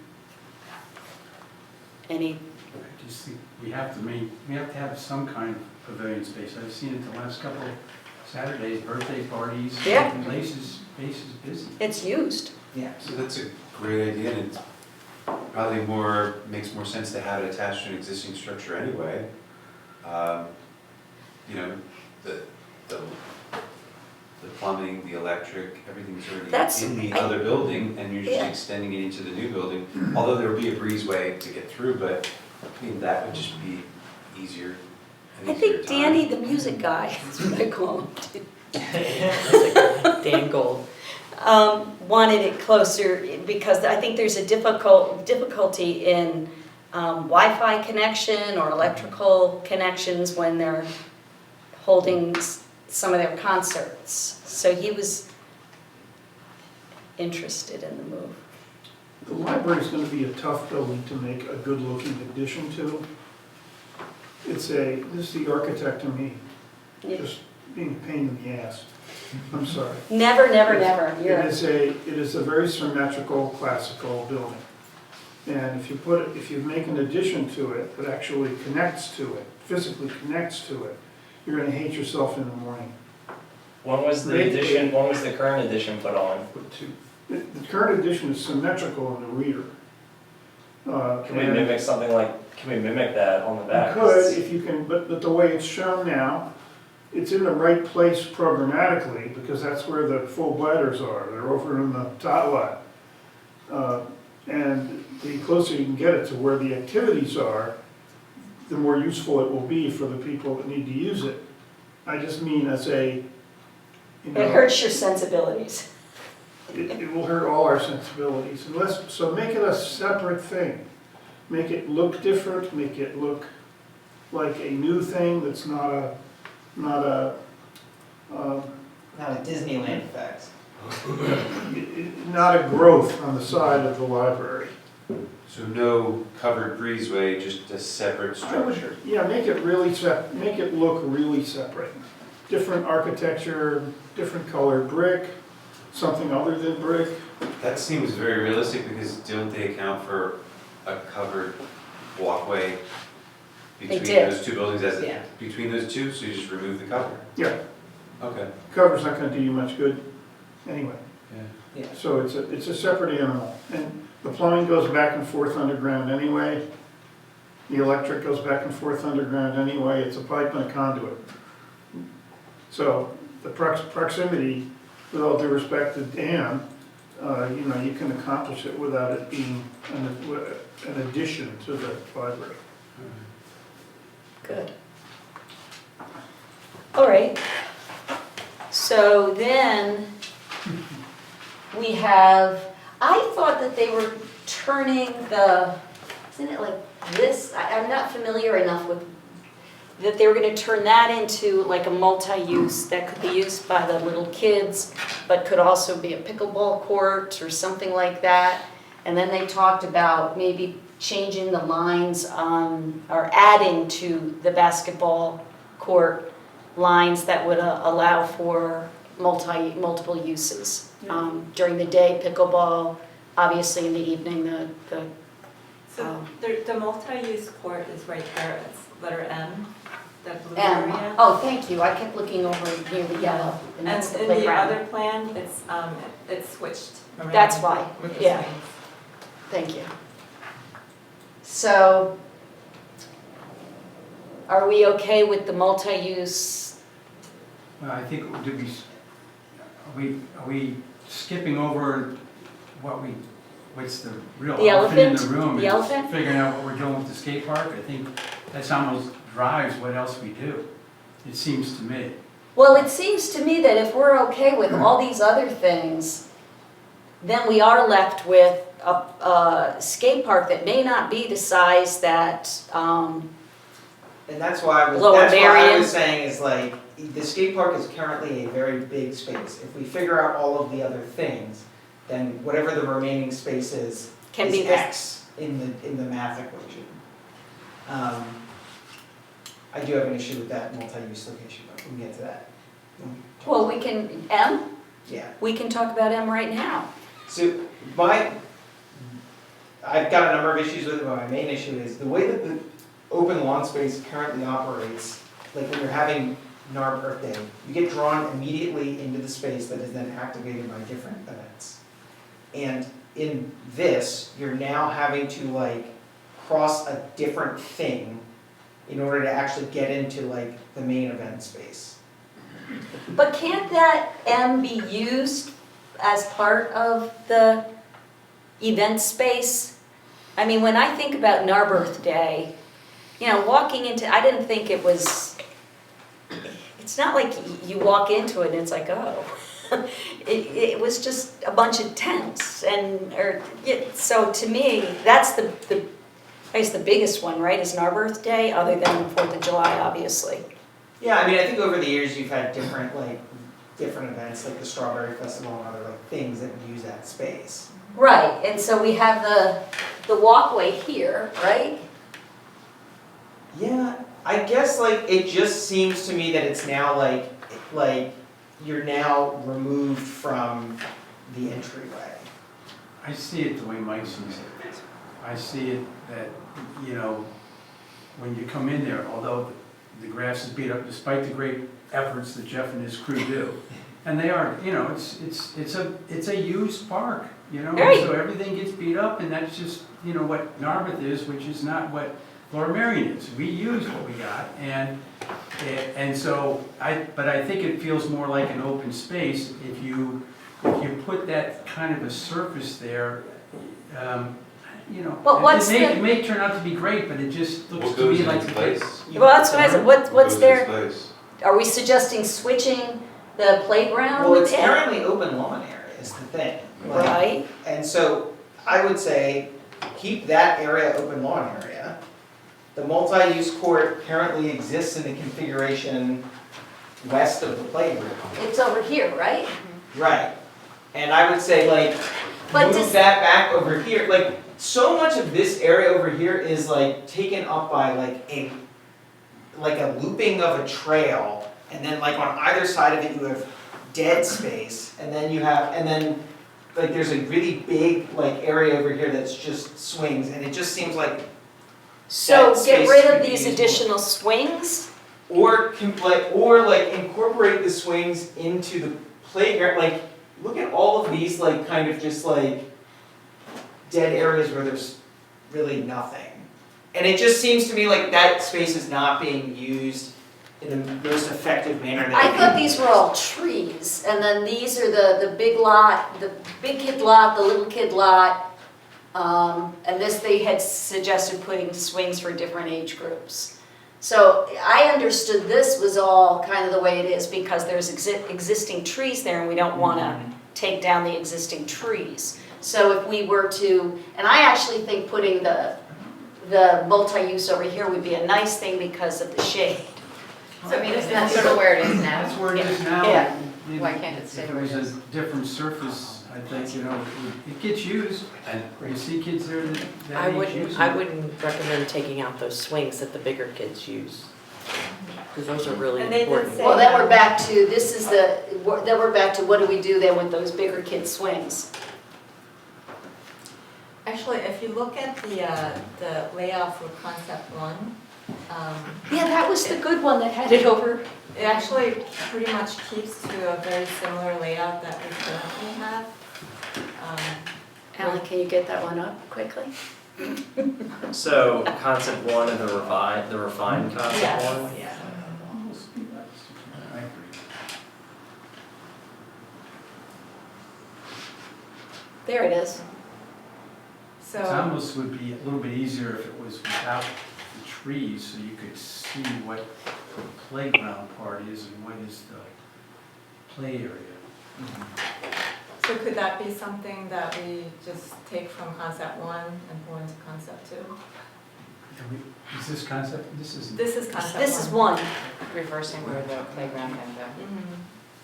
S2: any,
S5: I just think we have to have some kind of pavilion space. I've seen it the last couple of Saturdays, birthday parties,
S2: Yeah.
S5: places busy.
S2: it's used.
S8: Yeah.
S6: So that's a great idea, and it's probably makes more sense to have it attached to an existing structure anyway. The plumbing, the electric, everything's
S2: That's-
S6: already in the other building, and you're just
S2: Yeah.
S6: extending it into the new building. Although there would be a breezeway to get through, but that would just be easier.
S2: I think Danny, the music guy, that's what I call him,
S12: Dan Gold.
S2: wanted it closer because I think there's a difficulty in Wi-Fi connection or electrical connections when they're holding some of their concerts. So he was interested in the move.
S10: The library's gonna be a tough building to make a good-looking addition to. This is the architect in me, just being a pain in the ass. I'm sorry.
S2: Never.
S10: It is a very symmetrical, classical building. And if you make an addition to it that actually connects to it, physically connects to it, you're gonna hate yourself in the morning.
S3: When was the current addition put on?
S10: The current addition is symmetrical in the rear.
S3: Can we mimic something like, can we mimic that on the back?
S10: You could, if you can, but the way it's shown now, it's in the right place programmatically, because that's where the full bladders are. They're over in the tot lot. And the closer you can get it to where the activities are, the more useful it will be for the people that need to use it. I just mean as a, you know.
S2: It hurts your sensibilities.
S10: It will hurt all our sensibilities, so make it a separate thing. Make it look different, make it look like a new thing that's not a
S8: Not a Disneyland effect.
S10: not a growth on the side of the library.
S6: So no covered breezeway, just a separate structure.
S10: Yeah, make it really make it look really separate. Different architecture, different colored brick, something other than brick.
S6: That seems very realistic because don't they account for a covered walkway between
S2: did.
S6: those two buildings
S2: Yeah.
S6: between those two, so you just remove the cover?
S10: Yeah,
S6: Okay.
S10: cover's not gonna do you much good anyway.
S6: Yeah.
S8: Yeah.
S10: So it's a separate animal. And the plumbing goes back and forth underground anyway. The electric goes back and forth underground anyway. It's a pipe and a conduit. So the proximity, with all due respect to Dan, you know, you can accomplish it without it being an addition to the library.
S2: Good. All right. So then we have, I thought that they were turning isn't it like this? I'm not familiar enough with, that they were gonna turn that into like a multi-use that could be used by the little kids, but could also be a pickleball court or something like that. And then they talked about maybe changing the lines on, or adding to the basketball court lines that would allow for multiple uses. During the day, pickleball, obviously in the evening,
S7: So the multi-use court is right there, it's letter M, that blue
S2: M.
S7: area.
S2: Oh, thank you, I kept looking over near the yellow, and that's the
S7: And in the
S2: playground.
S7: other plan, it's switched around.
S2: That's why,
S7: with the
S2: yeah.
S7: swings.
S2: Thank you. So, are we okay with the multi-use?
S5: Well, I think, are we skipping over what's the real
S2: The
S5: elephant in the
S2: elephant?
S5: room?
S2: The
S5: and
S2: elephant?
S5: Figuring out what we're doing with the skate park? I think that's almost drives what else we do, it seems to me.
S2: Well, it seems to me that if we're okay with all these other things, then we are left with a skate park that may not be the size that,
S8: And that's why I
S2: Lower Marion.
S8: was saying is like, the skate park is currently a very big space. If we figure out all of the other things, then whatever the remaining space is
S2: can be this.
S8: X in the math equation. I do have an issue with that multi-use location, but we can get to that.
S2: Well, we can, M,
S8: Yeah.
S2: we can talk about M right now.
S8: So I've got a number of issues with it, but my main issue is the way that the open lawn space currently operates, like when you're having NARB Earth Day, you get drawn immediately into the space that is then activated by different events. And in this, you're now having to like cross a different thing in order to actually get into like the main event space.
S2: But can't that M be used as part of the event space? I mean, when I think about Narberth Day, you know, walking into, I didn't think it was, it's not like you walk into it and it's like, oh. It was just a bunch of tents so to me, that's I guess the biggest one, right, is Narberth Day, other than 4th of July, obviously.
S8: Yeah, I mean, I think over the years you've had different events, like the Strawberry Festival and other like things that use that space.
S2: Right, and so we have the walkway here, right?
S8: Yeah, I guess like it just seems to me that it's now like you're now removed from the entryway.
S5: I see it the way Mike sees it. I see it that, you know, when you come in there, although the grass is beat up, despite the great efforts that Jeff and his crew do, and they are, you know, it's a used park, you know,
S2: Right.
S5: so everything gets beat up, and that's just, you know, what Narberth is, which is not what Lower Merion is. We use what we got, and so but I think it feels more like an open space if you put that kind of a surface there. You know,
S2: But what's
S5: it may turn out to be great, but it just looks
S6: What
S5: to me
S6: goes
S5: like
S6: in
S5: a
S6: place?
S2: Well, that's what I said, what's
S6: Goes in
S2: there,
S6: place.
S2: are we suggesting switching the playground
S8: Well,
S2: with
S8: it's
S2: it?
S8: currently open lawn area is the thing. Like,
S2: Right,
S8: And so I would say, keep that area open lawn area. The multi-use court currently exists in the configuration west of the playground.
S2: it's over here, right?
S8: Right. And I would say like,
S2: But
S8: move
S2: does-
S8: that back over here, like, so much of this area over here is like taken up by like a looping of a trail, and then like on either side of it you have dead space, and then like there's a really big like area over here that's just swings, and it just seems like,
S2: So
S8: That
S2: get
S8: space
S2: rid
S8: could
S2: of
S8: be
S2: these
S8: used
S2: additional swings?
S8: or incorporate the swings into the playground, like, look at all of these like kind of just like dead areas where there's really nothing. And it just seems to me like that space is not being used in the most effective manner that
S2: I
S8: it
S2: thought
S8: can.
S2: these were all trees, and then these are the big lot, the big kid lot, the little kid lot. And this, they had suggested putting swings for different age groups. So I understood this was all kind of the way it is because there's existing trees there and we don't want to take down the existing trees. So if we were to, and I actually think putting the multi-use over here would be a nice thing because of the shade.
S13: So I mean, isn't that sort of where it is now?
S5: That's where it is now.
S2: Yeah.
S5: and
S13: Why can't it stay
S5: If it
S13: where it
S5: was
S13: is?
S5: a different surface, I think, you know, it gets used.
S6: And
S5: You see kids there that
S12: I
S5: age
S12: wouldn't,
S5: using
S12: I
S5: it.
S12: wouldn't recommend taking out those swings that the bigger kids use. Because those are really
S7: And they did
S12: important.
S7: say-
S2: Well, then we're back to, then we're back to what do we do then with those bigger kid swings?
S7: Actually, if you look at the layout for concept one,
S2: Yeah, that was the good one that had it over.
S7: it actually pretty much keeps to a very similar layout that we currently have.
S2: Alan, can you get that one up quickly?
S3: So concept one and the refined concept
S7: Yes,
S3: one?
S7: yeah.
S5: I agree.
S2: There it is.
S5: It
S7: So,
S5: almost would be a little bit easier if it was without the trees, so you could see what the playground part is and what is the play area.
S7: so could that be something that we just take from concept one and pull into concept two?
S5: Is this concept, this is,
S7: This is concept one.
S2: This is one.
S13: Reversing where the playground and the.
S7: Mhm.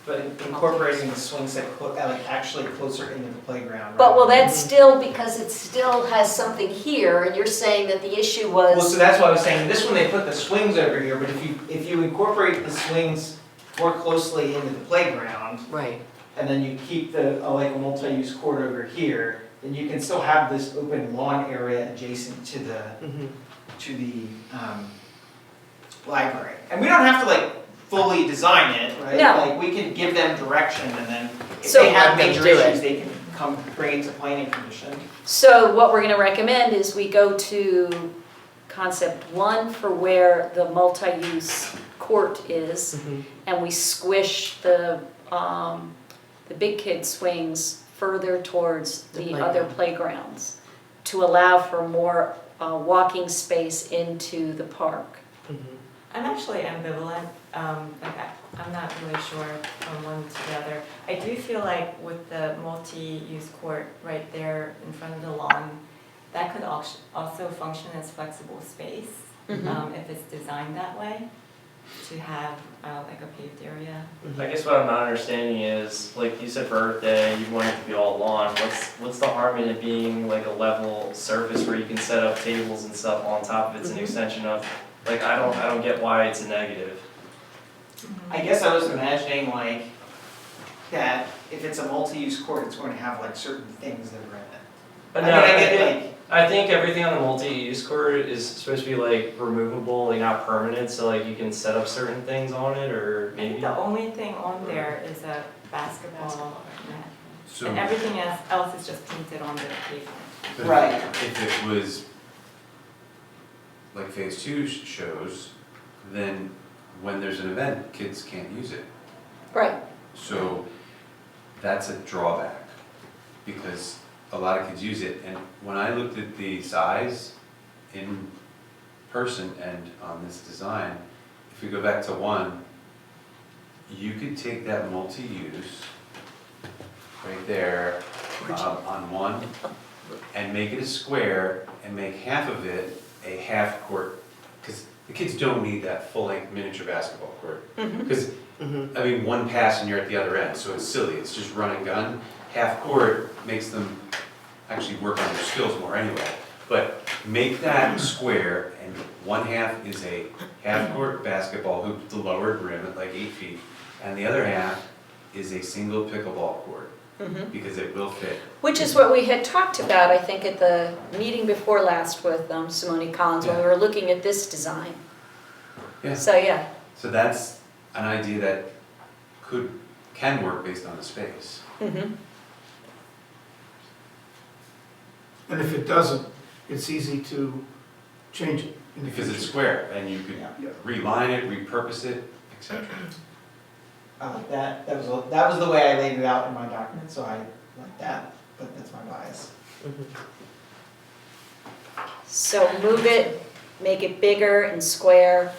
S8: But incorporating the swing set like actually closer into the playground.
S2: But
S8: right?
S2: will that still, because it still has something here, and you're saying that the issue
S8: Well, so
S2: was,
S8: that's why I was saying, this one they put the swings over here, but if you incorporate the swings more closely into the playground,
S12: Right.
S8: and then you keep like a multi-use court over here, then you can still have this open lawn area adjacent to the, library. And we don't have to like fully design it, right?
S2: No.
S8: Like, we can give them direction, and then if
S2: So-
S8: they have
S12: Let them
S8: major
S12: do it.
S8: issues, they can come bring it to planning commission.
S2: so what we're gonna recommend is we go to concept one for where the multi-use court is, and we squish the big kid swings further towards
S12: The
S2: the other playgrounds to allow for more walking space into the park.
S7: I'm actually ambivalent, I'm not really sure from one to the other. I do feel like with the multi-use court right there in front of the lawn, that could also function as flexible space, if it's designed that way, to have like a paved area.
S3: I guess what I'm not understanding is, like you said for Earth Day, you want it to be all lawn. What's the harm in it being like a level surface where you can set up tables and stuff on top of it? It's an extension of, like, I don't get why it's a negative.
S8: I guess I was imagining like that if it's a multi-use court, it's going to have like certain things that are in it.
S3: But
S8: I
S3: no,
S8: mean, I
S3: I
S8: get,
S3: think, I think everything on the multi-use court is supposed to be like removable, like not permanent, so like you can set up certain things on it, or
S7: I think
S3: maybe.
S7: the only thing on there is a basketball net.
S6: So
S7: And everything else is just painted on the pavement.
S6: but
S8: Right.
S6: if it was like phase two shows, then when there's an event, kids can't use it.
S2: Right,
S6: So that's a drawback, because a lot of kids use it, and when I looked at the size in person and on this design, if we go back to one, you could take that multi-use right there, on one, and make it a square, and make half of it a half court, because the kids don't need that full-length miniature basketball court. Because, I mean, one pass and you're at the other end, so it's silly, it's just run and gun. Half court makes them actually work on their skills more anyway. But make that square, and one half is a half-court basketball hoop, the lowered rim at like 8 feet, and the other half is a single pickleball court, because it will fit.
S2: which is what we had talked about, I think, at the meeting before last with Simone Collins, when we were looking at this design.
S6: Yeah.
S2: So, yeah,
S6: So that's an idea that can work based on the space.
S10: And if it doesn't, it's easy to change it in the
S6: Because it's
S10: future.
S6: square, and you could
S10: Yeah.
S6: reline it, repurpose it, etc.
S8: I like that. That was the way I laid it out in my document, so I like that, but that's my bias.
S2: so move it, make it bigger and square,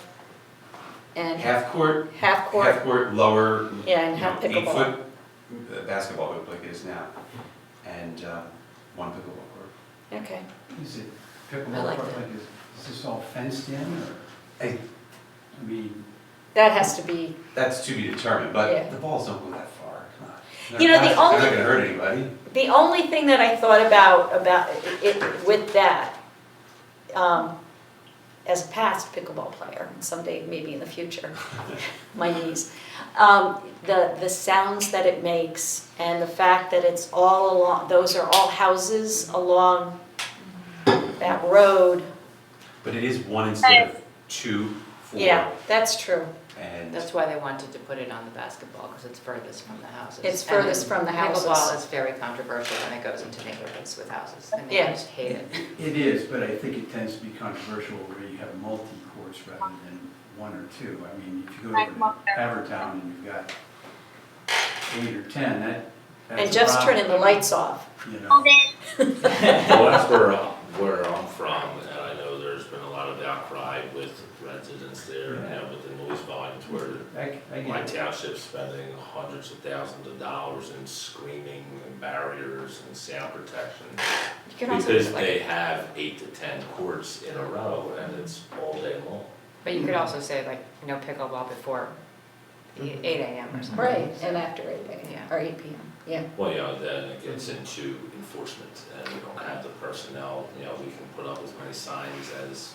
S2: and
S6: Half court,
S2: half court,
S6: half court, lower,
S2: yeah, and have pickleball.
S6: 8-foot basketball hoop like it is now, and one pickleball court.
S2: Okay,
S5: Is it
S2: I
S5: pickleball
S2: like
S5: court,
S2: that.
S5: like, is this all fenced in, or?
S6: I-
S5: I mean,
S2: that has to be,
S6: That's to be determined,
S2: Yeah.
S6: but the balls don't go that far, come on. They're
S2: You know, the
S6: plastic,
S2: only-
S6: They're not gonna hurt anybody.
S2: the only thing that I thought about it with that, as a past pickleball player, and someday maybe in the future, my knees, the sounds that it makes and the fact that it's all along, those are all houses along that road.
S6: But it is one instead of 2, 4,
S2: Yeah, that's true.
S6: and
S13: That's why they wanted to put it on the basketball, because it's furthest from the houses.
S2: It's furthest
S13: And then
S2: from the houses.
S13: Pickleball is very controversial when it goes into neighborhoods with houses, and they
S2: Yeah.
S13: just hate it.
S5: it is, but I think it tends to be controversial where you have multi-courts rather than one or two. I mean, if you go to Havertown and you've got 8 or 10, that's
S2: And
S5: a
S2: Jeff's
S5: problem,
S2: turning the lights off.
S5: you know.
S9: Well, that's where I'm from, and I know there's been a lot of outcry with residents there, with the noise volumes where
S5: I
S9: my
S5: get it.
S9: township's spending hundreds of thousands of dollars in screening and barriers and sound protection.
S13: You can also
S9: Because
S13: just like,
S9: they have 8 to 10 courts in a row, and it's all day long.
S13: but you could also say like, no pickleball before 8 AM or something.
S2: Right, and after 8 a.m.
S13: Yeah.
S2: or 8 p.m., yeah.
S9: Well, then it gets into enforcement, and we don't have the personnel, we can put up as many signs as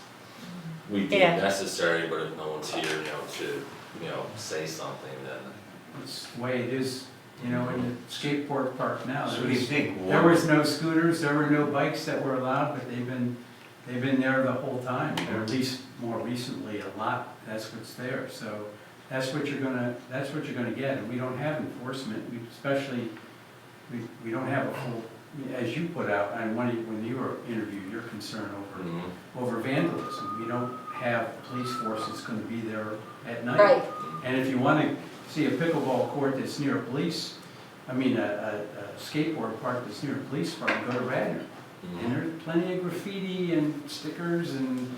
S9: we
S2: Yeah.
S9: deem necessary, but if no one's here, to, say something, then.
S5: It's the way it is, you know, in the skateboard park now.
S6: So what do you think?
S5: There was no scooters, there were no bikes that were allowed, but they've been there the whole time, or at least more recently, a lot, that's what's there, so that's what you're gonna get, and we don't have enforcement, we don't have a full, as you put out, and when you were interviewed, your concern over vandalism, we don't have a police force that's gonna be there at night.
S2: Right.
S5: And if you wanna see a pickleball court that's near a skateboard park that's near a police department, go to Radnor. And there's plenty of graffiti and stickers and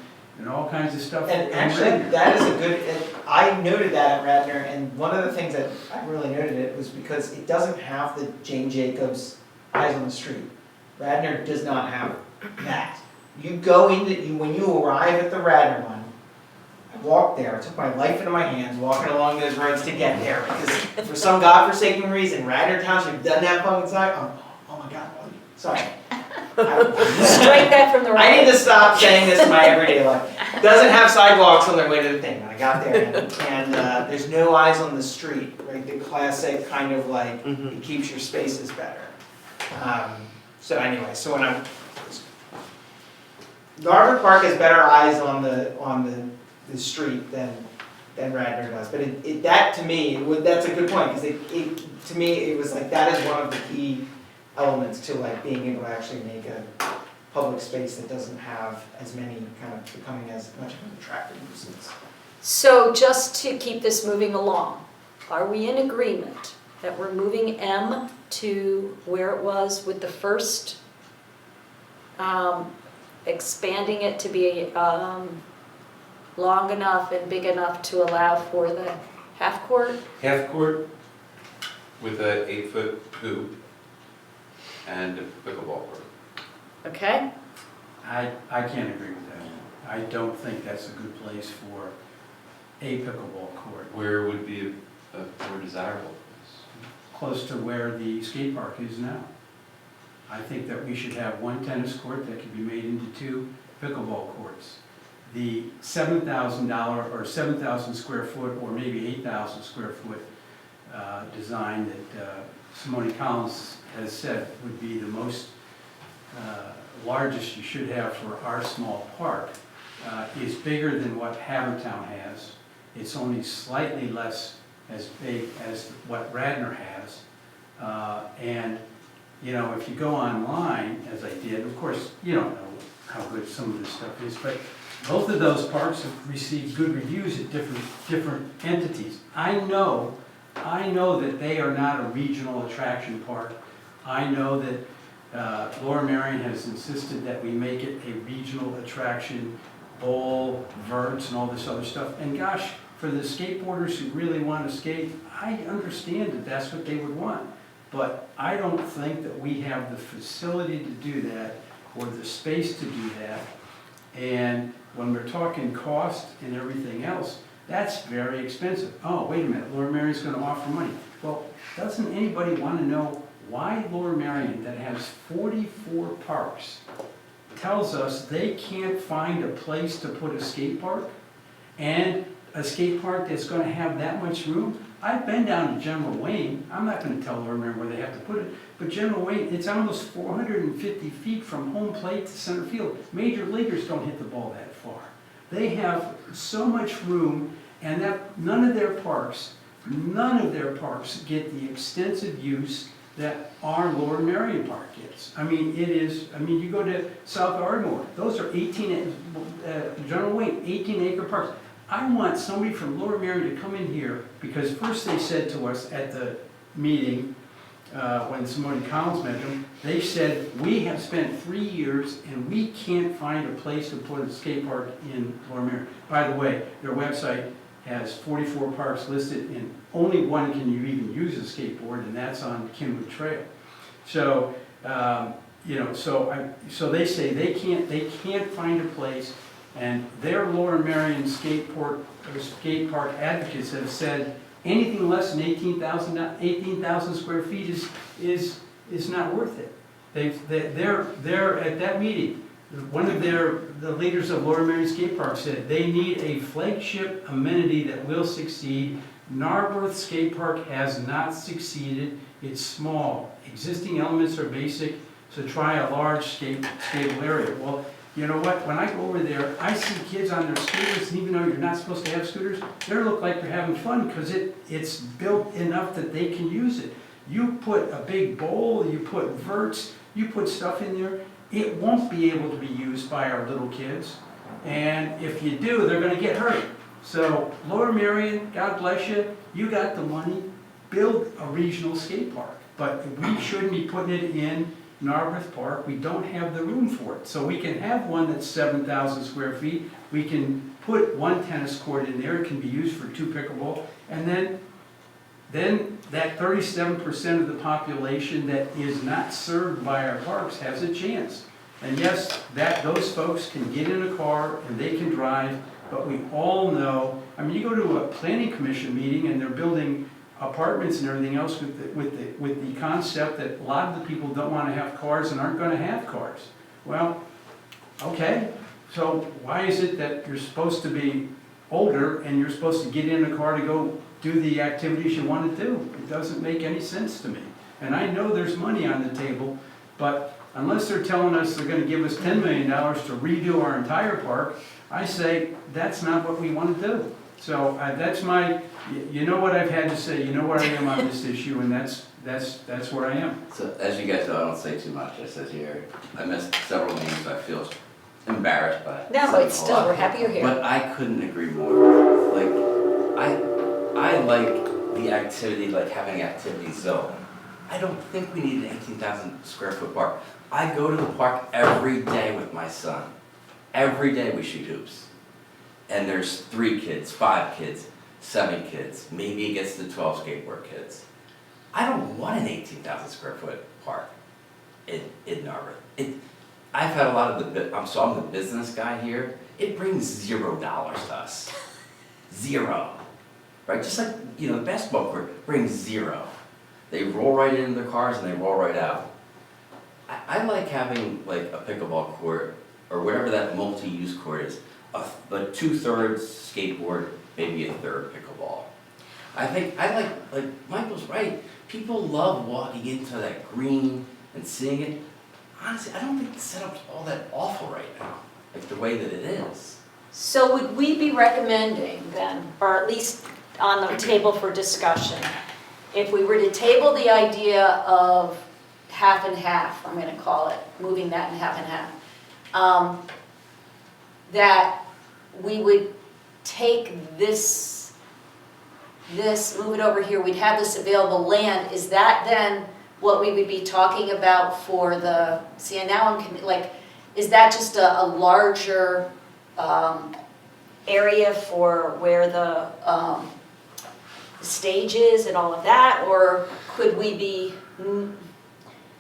S5: all kinds of stuff.
S8: And
S5: in
S8: actually,
S5: Radnor.
S8: that is a good, I noted that at Radnor, and one of the things that I really noted it was because it doesn't have the Jane Jacobs eyes on the street. Radnor does not have that. You go when you arrive at the Radnor one, I walked there, I took my life into my hands walking along those roads to get there, because for some godforsaken reason, Radnor Township doesn't have public sidewalk. Oh my God, sorry.
S2: Strike that from the
S8: I need
S2: record.
S8: to stop saying this in my everyday life. Doesn't have sidewalks on their way to the thing. I got there and there's no eyes on the street, right? The classic kind of like, it keeps your spaces better. So anyway, so when I was Narberth Park has better eyes on the street than Radnor does, but that to me, that's a good point, because to me, it was like, that is one of the key elements to like being able to actually make a public space that doesn't have as many kind of becoming as much of an attractive nuisance.
S2: So just to keep this moving along, are we in agreement that we're moving M to where it was with the first, expanding it to be long enough and big enough to allow for the half court?
S6: Half court with a 8-foot hoop and a pickleball court.
S2: Okay?
S5: I can't agree with that. I don't think that's a good place for a pickleball court.
S6: Where would be a more desirable place?
S5: Close to where the skate park is now. I think that we should have one tennis court that could be made into 2 pickleball courts. The $7,000 or 7,000 square foot or maybe 8,000 square foot design that Simone Collins has said would be the most largest you should have for our small park is bigger than what Havertown has. It's only slightly less as big as what Radnor has. And you know, if you go online, as I did, of course, you don't know how good some of this stuff is, but both of those parks have received good reviews at different entities. I know that they are not a regional attraction park. I know that Laura Marion has insisted that we make it a regional attraction, bowl, verts, and all this other stuff. And gosh, for the skateboarders who really want to skate, I understand that that's what they would want. But I don't think that we have the facility to do that or the space to do that. And when we're talking cost and everything else, that's very expensive. Oh, wait a minute, Laura Marion's going to offer money. Well, doesn't anybody want to know why Laura Marion, that has 44 parks, tells us they can't find a place to put a skate park? And a skate park that's going to have that much room? I've been down to General Wayne. I'm not going to tell Laura Marion where they have to put it, but General Wayne, it's almost 450 feet from home plate to center field. Major leaguers don't hit the ball that far. They have so much room, and that none of their parks get the extensive use that our Laura Marion Park gets. I mean, you go to South Ardmore, those are General Wayne, 18-acre parks. I want somebody from Laura Marion to come in here, because first they said to us at the meeting, when Simone Collins met them, they said, we have spent 3 years and we can't find a place to put a skate park in Laura Marion. By the way, their website has 44 parks listed, and only one can you even use a skateboard, and that's on Kenwood Trail. So, so they say they can't find a place. And their Laura Marion skate park advocates have said anything less than 18,000 square feet is not worth it. They're at that meeting. One of the leaders of Laura Marion Skate Park said they need a flagship amenity that will succeed. Narberth Skate Park has not succeeded. It's small. Existing elements are basic, so try a large skatable area. Well, you know what, when I go over there, I see kids on their scooters, and even though you're not supposed to have scooters, they look like they're having fun because it's built enough that they can use it. You put a big bowl, you put verts, you put stuff in there, it won't be able to be used by our little kids. And if you do, they're going to get hurt. So, Laura Marion, God bless you, you got the money, build a regional skate park. But we shouldn't be putting it in Narberth Park. We don't have the room for it. So we can have one that's 7,000 square feet. We can put one tennis court in there. It can be used for 2 pickleball. And then that 37% of the population that is not served by our parks has a chance. And yes, those folks can get in a car and they can drive, but we all know, I mean, you go to a planning commission meeting and they're building apartments and everything else with the concept that a lot of the people don't want to have cars and aren't going to have cars. Well, okay, so why is it that you're supposed to be older and you're supposed to get in a car to go do the activities you want to do? It doesn't make any sense to me. And I know there's money on the table, but unless they're telling us they're gonna give us $10 million to redo our entire park, I say, that's not what we wanna do. So that's my, you know what I've had to say, you know where I am on this issue, and that's where I am.
S14: So as you guys know, I don't say too much. I sit here, I missed several meetings, I feel embarrassed by it.
S2: No, but still, we're happy you're here.
S14: But I couldn't agree more. Like, I like the activity, like having activity zone. I don't think we need an 18,000 square foot park. I go to the park every day with my son. Every day we shoot hoops. And there's 3 kids, 5 kids, 7 kids, maybe it gets to 12 skateboard kids. I don't want an 18,000 square foot park in Narberth. I've had a lot of I'm the business guy here. It brings $0 to us. 0. Right? Just like, the basketball court brings 0. They roll right into their cars and they roll right out. I like having like a pickleball court or whatever that multi-use court is, but 2/3 skateboard, maybe 1/3 pickleball. I like Michael's right. People love walking into that green and seeing it. Honestly, I don't think the setup's all that awful right now, like the way that it is.
S2: So would we be recommending then, or at least on the table for discussion, if we were to table the idea of half and half, I'm gonna call it, moving that in half and half, that we would take this, move it over here, we'd have this available land, is that then what we would be talking about for the, see, now I'm, like, is that just a larger area for where the stage is and all of that, or could we be,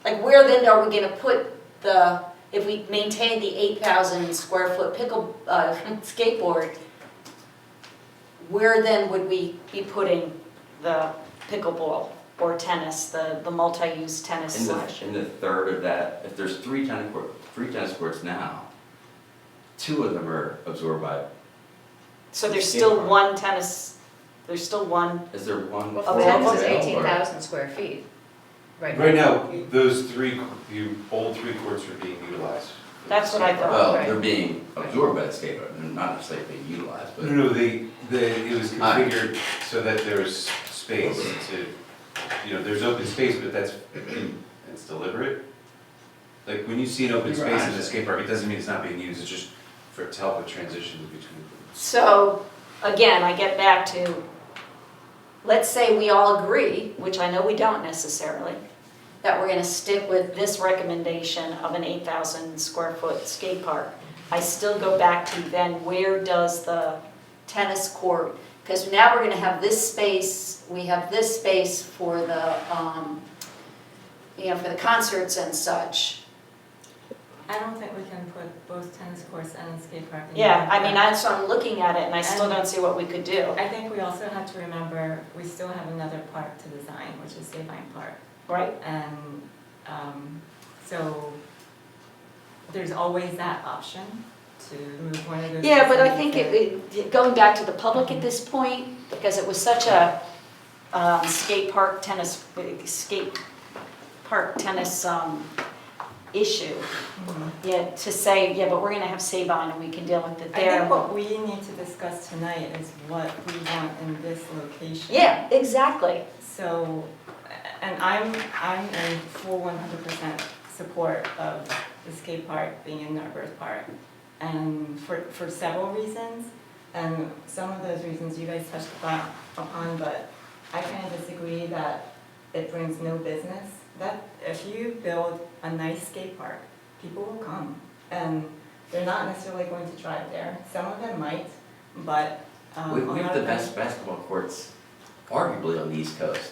S2: like, where then are we gonna put the, if we maintain the 8,000 square foot skateboard, where then would we be putting the pickleball or tennis, the multi-use tennis slash?
S14: In the third of that, if there's 3 tennis courts now, 2 of them are absorbed by.
S2: So there's still one tennis, there's still one.
S14: Is there one?
S13: Well,
S2: Okay.
S13: tennis is
S14: Or-
S13: 18,000 square feet.
S6: Right now, those 3, old 3 courts are being utilized.
S2: That's what I thought.
S14: Well,
S13: Right.
S14: they're being absorbed by the skateboard, they're not necessarily being utilized, but.
S6: No, it was configured so that there's space to, there's open space, but it's deliberate. Like, when you see an open space in the skate park, it doesn't mean it's not being used, it's just to help with transition between.
S2: So, again, I get back to, let's say we all agree, which I know we don't necessarily, that we're gonna stick with this recommendation of an 8,000 square foot skate park. I still go back to then, where does the tennis court, because now we're gonna have this space, we have this space for the, for the concerts and such.
S7: I don't think we can put both tennis courts and a skate park in.
S2: Yeah,
S7: one
S2: I mean,
S7: park.
S2: I'm looking at it and I still
S7: And-
S2: don't see what we could do.
S7: I think we also have to remember, we still have another park to design, which is Sabine Park.
S2: Right.
S7: And so there's always that option to move one of those.
S2: Yeah, but I think
S7: facilities
S2: going back to the public at this point, because it was such a skate park tennis issue, yeah, to say, yeah, but we're gonna have Sabine and we can deal with it
S7: I
S2: there.
S7: think what we need to discuss tonight is what we want in this location.
S2: Yeah, exactly.
S7: So, and I'm in full 100% support of the skate park being in Narberth Park. And for several reasons, and some of those reasons you guys touched upon, but I kind of disagree that it brings no business. That if you build a nice skate park, people will come, and they're not necessarily going to drive there. Some of them might, but
S14: We
S7: a
S14: have
S7: lot
S14: the
S7: of them-
S14: best basketball courts, arguably, on the East Coast.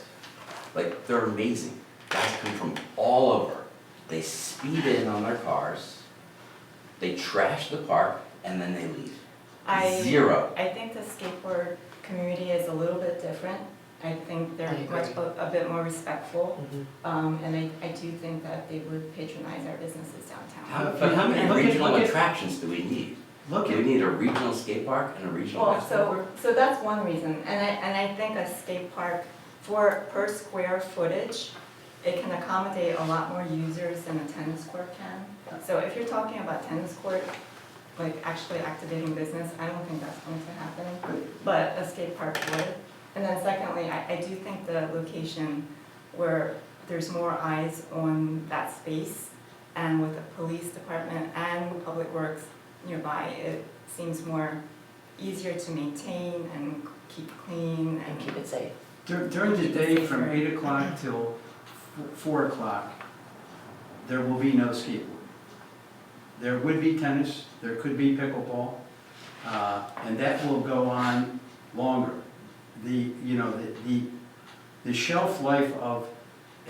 S14: Like, they're amazing. Guys come from all over. They speed in on their cars, they trash the park, and then they leave. Zero.
S7: I think the skateboard community is a little bit different. I think they're a bit more respectful, and I do think that they would patronize our businesses downtown.
S14: But how many
S5: look at-
S14: regional
S5: look at-
S14: attractions do we need?
S5: Look
S14: Do
S5: at,
S14: we need a regional skate park and a regional
S7: Well,
S14: basketball court?
S7: so that's one reason, and I think a skate park per square footage it can accommodate a lot more users than a tennis court can. So if you're talking about tennis court, like actually activating business, I don't think that's going to happen, but a skate park would. And then secondly, I do think the location where there's more eyes on that space, and with the police department and public works nearby, it seems more easier to maintain and keep clean
S12: And keep it safe.
S5: During the day, from 8 o'clock till 4 o'clock, there will be no skateboard. There would be tennis, there could be pickleball, and that will go on longer. The shelf life of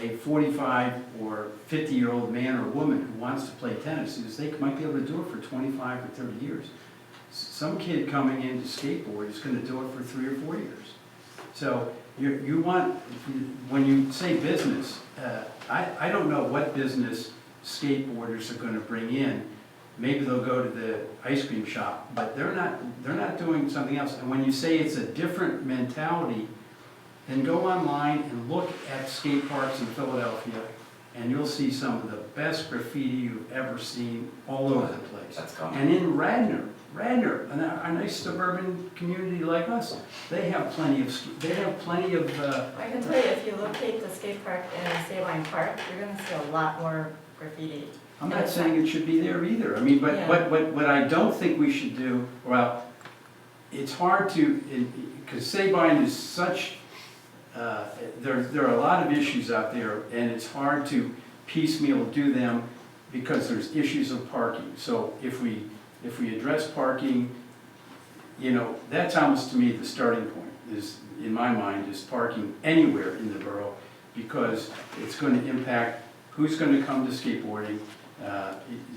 S5: a 45 or 50-year-old man or woman who wants to play tennis is they might be able to do it for 25 or 30 years. Some kid coming in to skateboard is going to do it for 3 or 4 years. So you want, when you say business, I don't know what business skateboarders are going to bring in. Maybe they'll go to the ice cream shop, but they're not doing something else. And when you say it's a different mentality, then go online and look at skate parks in Philadelphia, and you'll see some of the best graffiti you've ever seen all over the place.
S14: That's common.
S5: And in Radnor, a nice suburban community like us, they have plenty of.
S7: I can tell you, if you locate the skate park in Sabine Park, you're gonna see a lot more graffiti.
S5: I'm not saying it should be there either. I mean, but
S7: Yeah.
S5: what I don't think we should do, well, it's hard to, because Sabine is such, there are a lot of issues out there, and it's hard to piecemeal do them because there's issues of parking. So if we address parking, that's almost to me the starting point, is, in my mind, is parking anywhere in the borough, because it's going to impact who's going to come to skateboarding.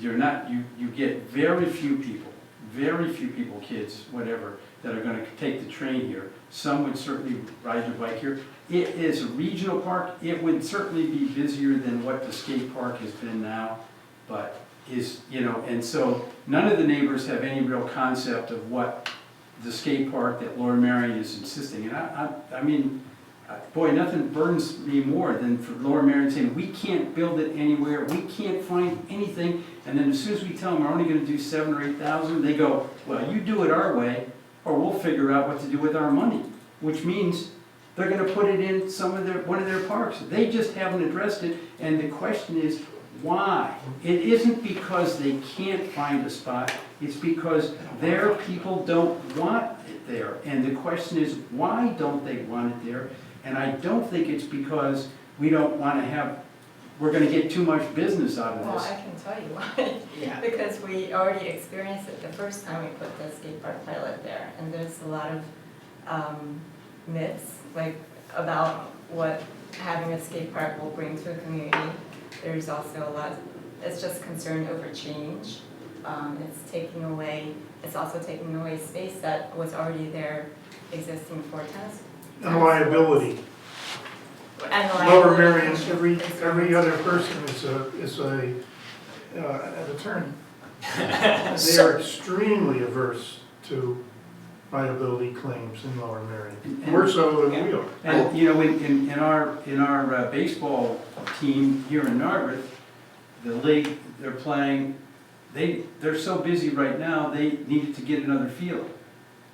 S5: You get very few people, kids, whatever, that are going to take the train here. Some would certainly ride their bike here. It is a regional park. It would certainly be busier than what the skate park has been now, but and so none of the neighbors have any real concept of what the skate park that Laura Marion is insisting. And I mean, boy, nothing burdens me more than for Laura Marion saying, we can't build it anywhere, we can't find anything, and then as soon as we tell them we're only going to do 7,000 or 8,000, they go, well, you do it our way, or we'll figure out what to do with our money, which means they're going to put it in one of their parks. They just haven't addressed it, and the question is, why? It isn't because they can't find a spot, it's because their people don't want it there, and the question is, why don't they want it there? And I don't think it's because we don't want to we're going to get too much business out of
S7: Well,
S5: this.
S7: I can tell you why.
S8: Yeah.
S7: Because we already experienced it the first time we put the skate park pilot there, and there's a lot of myths, like, about what having a skate park will bring to a community. There's also it's just concern over change. It's also taking away space that was already there existing for tennis.
S10: And liability.
S7: And
S10: Lower
S7: liability.
S10: Marion, every other person is an attorney. They are extremely averse to liability claims in Lower Marion, more so than we are.
S5: And in our baseball team here in Narberth, the league they're playing, they're so busy right now, they needed to get another field.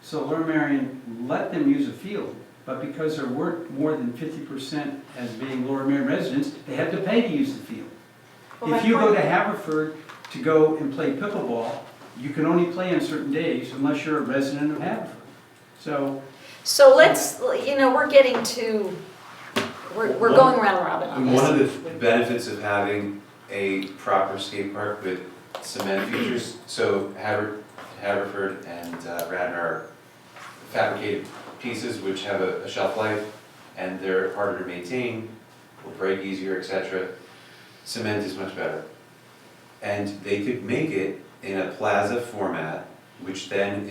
S5: So Laura Marion let them use a field, but because there weren't more than 50% as being Laura Marion residents, they had to pay to use the field.
S7: Well,
S5: If you go to Haverford to go and play pickleball, you can only play on certain days unless you're a resident of Haverford.
S2: So let's, we're getting to, we're going round robin on
S6: And
S2: this.
S6: one of the benefits of having a proper skate park with cement features, so Haverford and Radnor are fabricated pieces which have a shelf life, and they're harder to maintain, will break easier, etc. Cement is much better. And they could make it in a plaza format, which then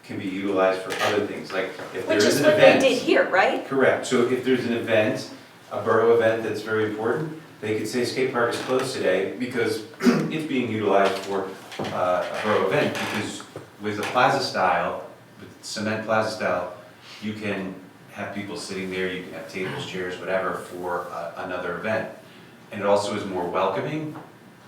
S6: can be utilized for other things, like if there
S2: Which
S6: is
S2: is
S6: an
S2: what
S6: event.
S2: they did here, right?
S6: Correct, so if there's an event, a borough event that's very important, they could say skate park is closed today because it's being utilized for a borough event, because with a plaza style, with cement plaza style, you can have people sitting there, you can have tables, chairs, whatever, for another event. And it also is more welcoming.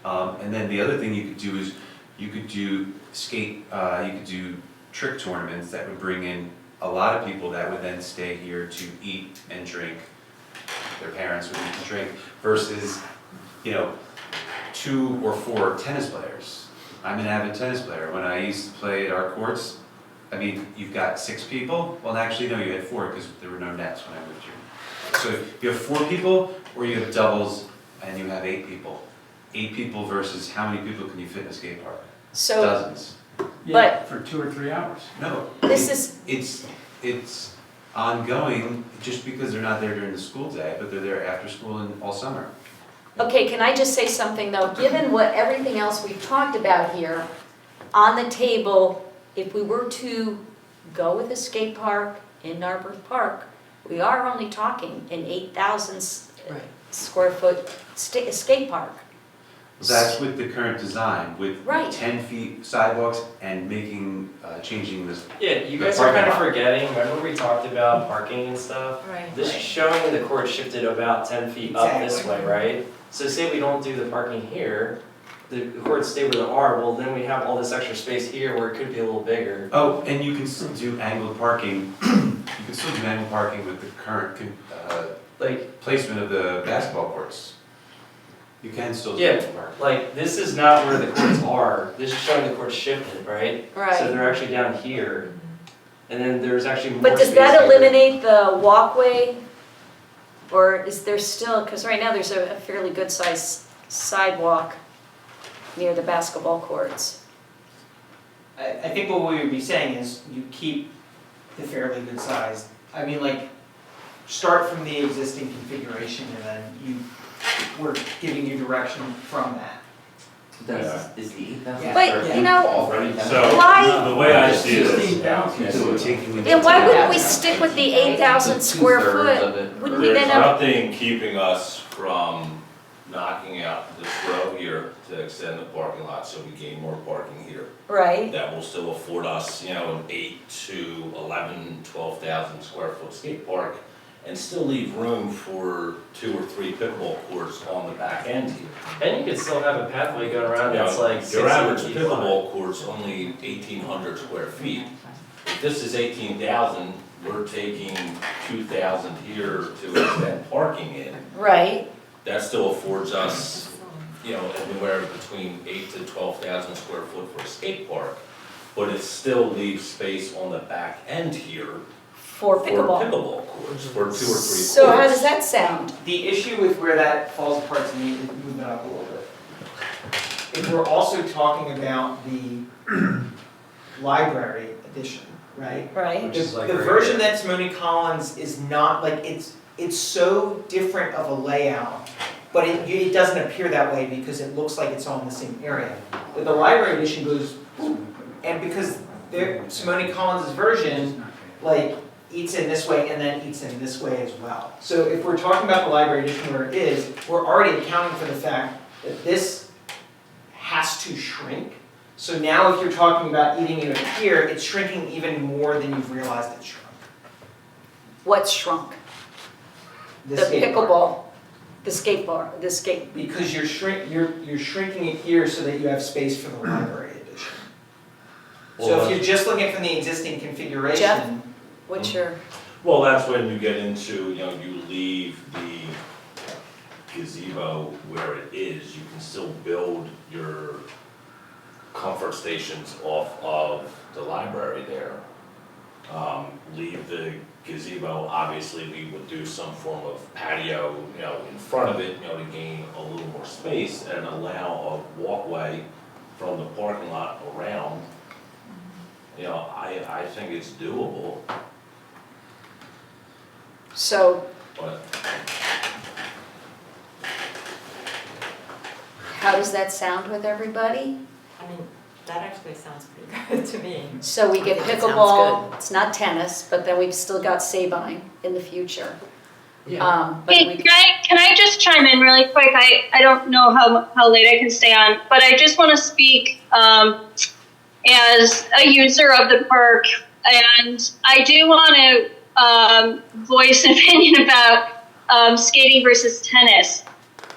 S6: And then the other thing you could do is, you could do you could do trick tournaments that would bring in a lot of people that would then stay here to eat and drink. Their parents would eat and drink, versus, 2 or 4 tennis players. I'm an avid tennis player. When I used to play at our courts, I mean, you've got 6 people. Well, actually, no, you had 4 because there were no nets when I moved here. So you have 4 people, or you have doubles and you have 8 people. 8 people versus how many people can you fit in a skate park?
S2: So,
S6: Dozens.
S5: Yeah, for 2 or 3 hours.
S6: No.
S2: This is-
S6: It's ongoing, just because they're not there during the school day, but they're there after school and all summer.
S2: okay, can I just say something though? Given what everything else we've talked about here, on the table, if we were to go with a skate park in Narberth Park, we are only talking an 8,000
S12: Right.
S2: square foot skate park.
S6: That's with the current design, with
S2: Right.
S6: 10 feet sidewalks and changing this.
S3: Yeah, you
S6: The
S3: guys are kind of
S6: parking lot.
S3: forgetting, remember we talked about parking and stuff?
S7: Right.
S3: This is showing the court shifted about 10 feet up this way,
S8: Exactly.
S3: right? So say we don't do the parking here, the courts stay where they are, well, then we have all this extra space here where it could be a little bigger.
S6: Oh, and you can still do angled parking, you can still do angled parking with the current
S3: Like,
S6: placement of the basketball courts. You can still do
S3: Yeah.
S6: angled parking.
S3: like, this is not where the courts are, this is showing the courts shifted, right? So
S2: Right.
S3: they're actually down here, and then there's actually more
S2: But does
S3: space
S2: that
S3: here.
S2: eliminate the walkway? Or is there still, because right now there's a fairly good sized sidewalk near the basketball courts.
S8: I think what we would be saying is you keep the fairly good size. I mean, like, start from the existing configuration and then we're giving you direction from that.
S14: Is the 8,000
S2: But,
S14: square
S2: you
S14: feet
S2: know,
S14: already done?
S9: So,
S2: Why-
S9: the way I see it is,
S5: 16,000.
S6: So we're taking.
S2: Then why wouldn't we stick with the 8,000 square
S14: Two-thirds
S2: foot?
S14: of it.
S2: Wouldn't we
S9: there's
S2: then have,
S9: nothing keeping us from knocking out this row here to extend the parking lot, so we gain more parking here.
S2: right?
S9: That will still afford us, an 8 to 11, 12,000 square foot skate park, and still leave room for 2 or 3 pickleball courts on the back end here.
S3: And you could still have a pathway going around
S9: You know,
S3: that's like
S9: your
S3: 600
S9: average
S3: feet wide.
S9: pickleball court's only 1,800 square feet. If this is 18,000, we're taking 2,000 here to extend parking in.
S2: Right,
S9: That still affords us, anywhere between 8 to 12,000 square foot for a skate park. But it still leaves space on the back end here
S2: for
S9: for
S2: pickleball.
S9: pickleball courts, for 2 or 3 courts.
S2: So how does that sound?
S8: The issue with where that falls apart to me is moving it up a little bit. If we're also talking about the library edition, right?
S2: Right,
S3: Which is like
S8: The
S3: right
S8: version
S3: here.
S8: that's Moni Collins is not, like, it's so different of a layout, but it doesn't appear that way because it looks like it's all in the same area. But the library edition goes, and because Simone Collins' version, like, eats in this way and then eats in this way as well. So if we're talking about the library edition where it is, we're already accounting for the fact that this has to shrink. So now if you're talking about eating it here, it's shrinking even more than you've realized it shrunk.
S2: what's shrunk? The
S8: skate park.
S2: pickleball, the skate bar, the skate,
S8: Because you're shrinking it here so that you have space for the library edition. So
S9: Well,
S8: if you're just looking from the existing configuration.
S2: Jeff? what's your,
S9: Well, that's when you get into, you leave the gazebo where it is, you can still build your comfort stations off of the library there. Leave the gazebo, obviously we would do some form of patio, in front of it, to gain a little more space and allow a walkway from the parking lot around. I think it's doable,
S2: so
S9: but
S2: how does that sound with everybody?
S7: I mean, that actually sounds pretty good to me.
S2: So we get
S12: I think it
S2: pickleball, it's not tennis, but then we've still got Sabine in the future. But
S11: Hey,
S2: we,
S11: can I just chime in really quick? I don't know how late I can stay on, but I just want to speak as a user of the park, and I do want to voice an opinion about skating versus tennis.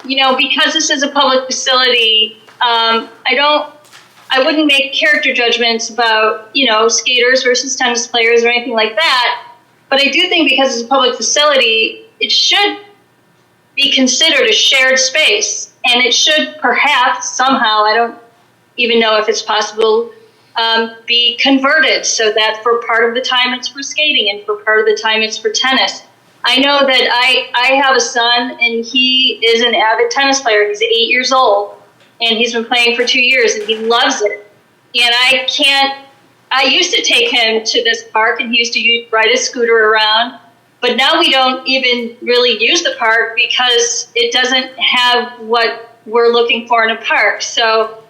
S11: You know, because this is a public facility, I wouldn't make character judgments about, you know, skaters versus tennis players or anything like that. But I do think because it's a public facility, it should be considered a shared space. And it should perhaps somehow, I don't even know if it's possible, be converted so that for part of the time it's for skating and for part of the time it's for tennis. I know that I have a son and he is an avid tennis player. He's 8 years old and he's been playing for 2 years and he loves it. And I used to take him to this park and he used to ride his scooter around, but now we don't even really use the park because it doesn't have what we're looking for in a park. So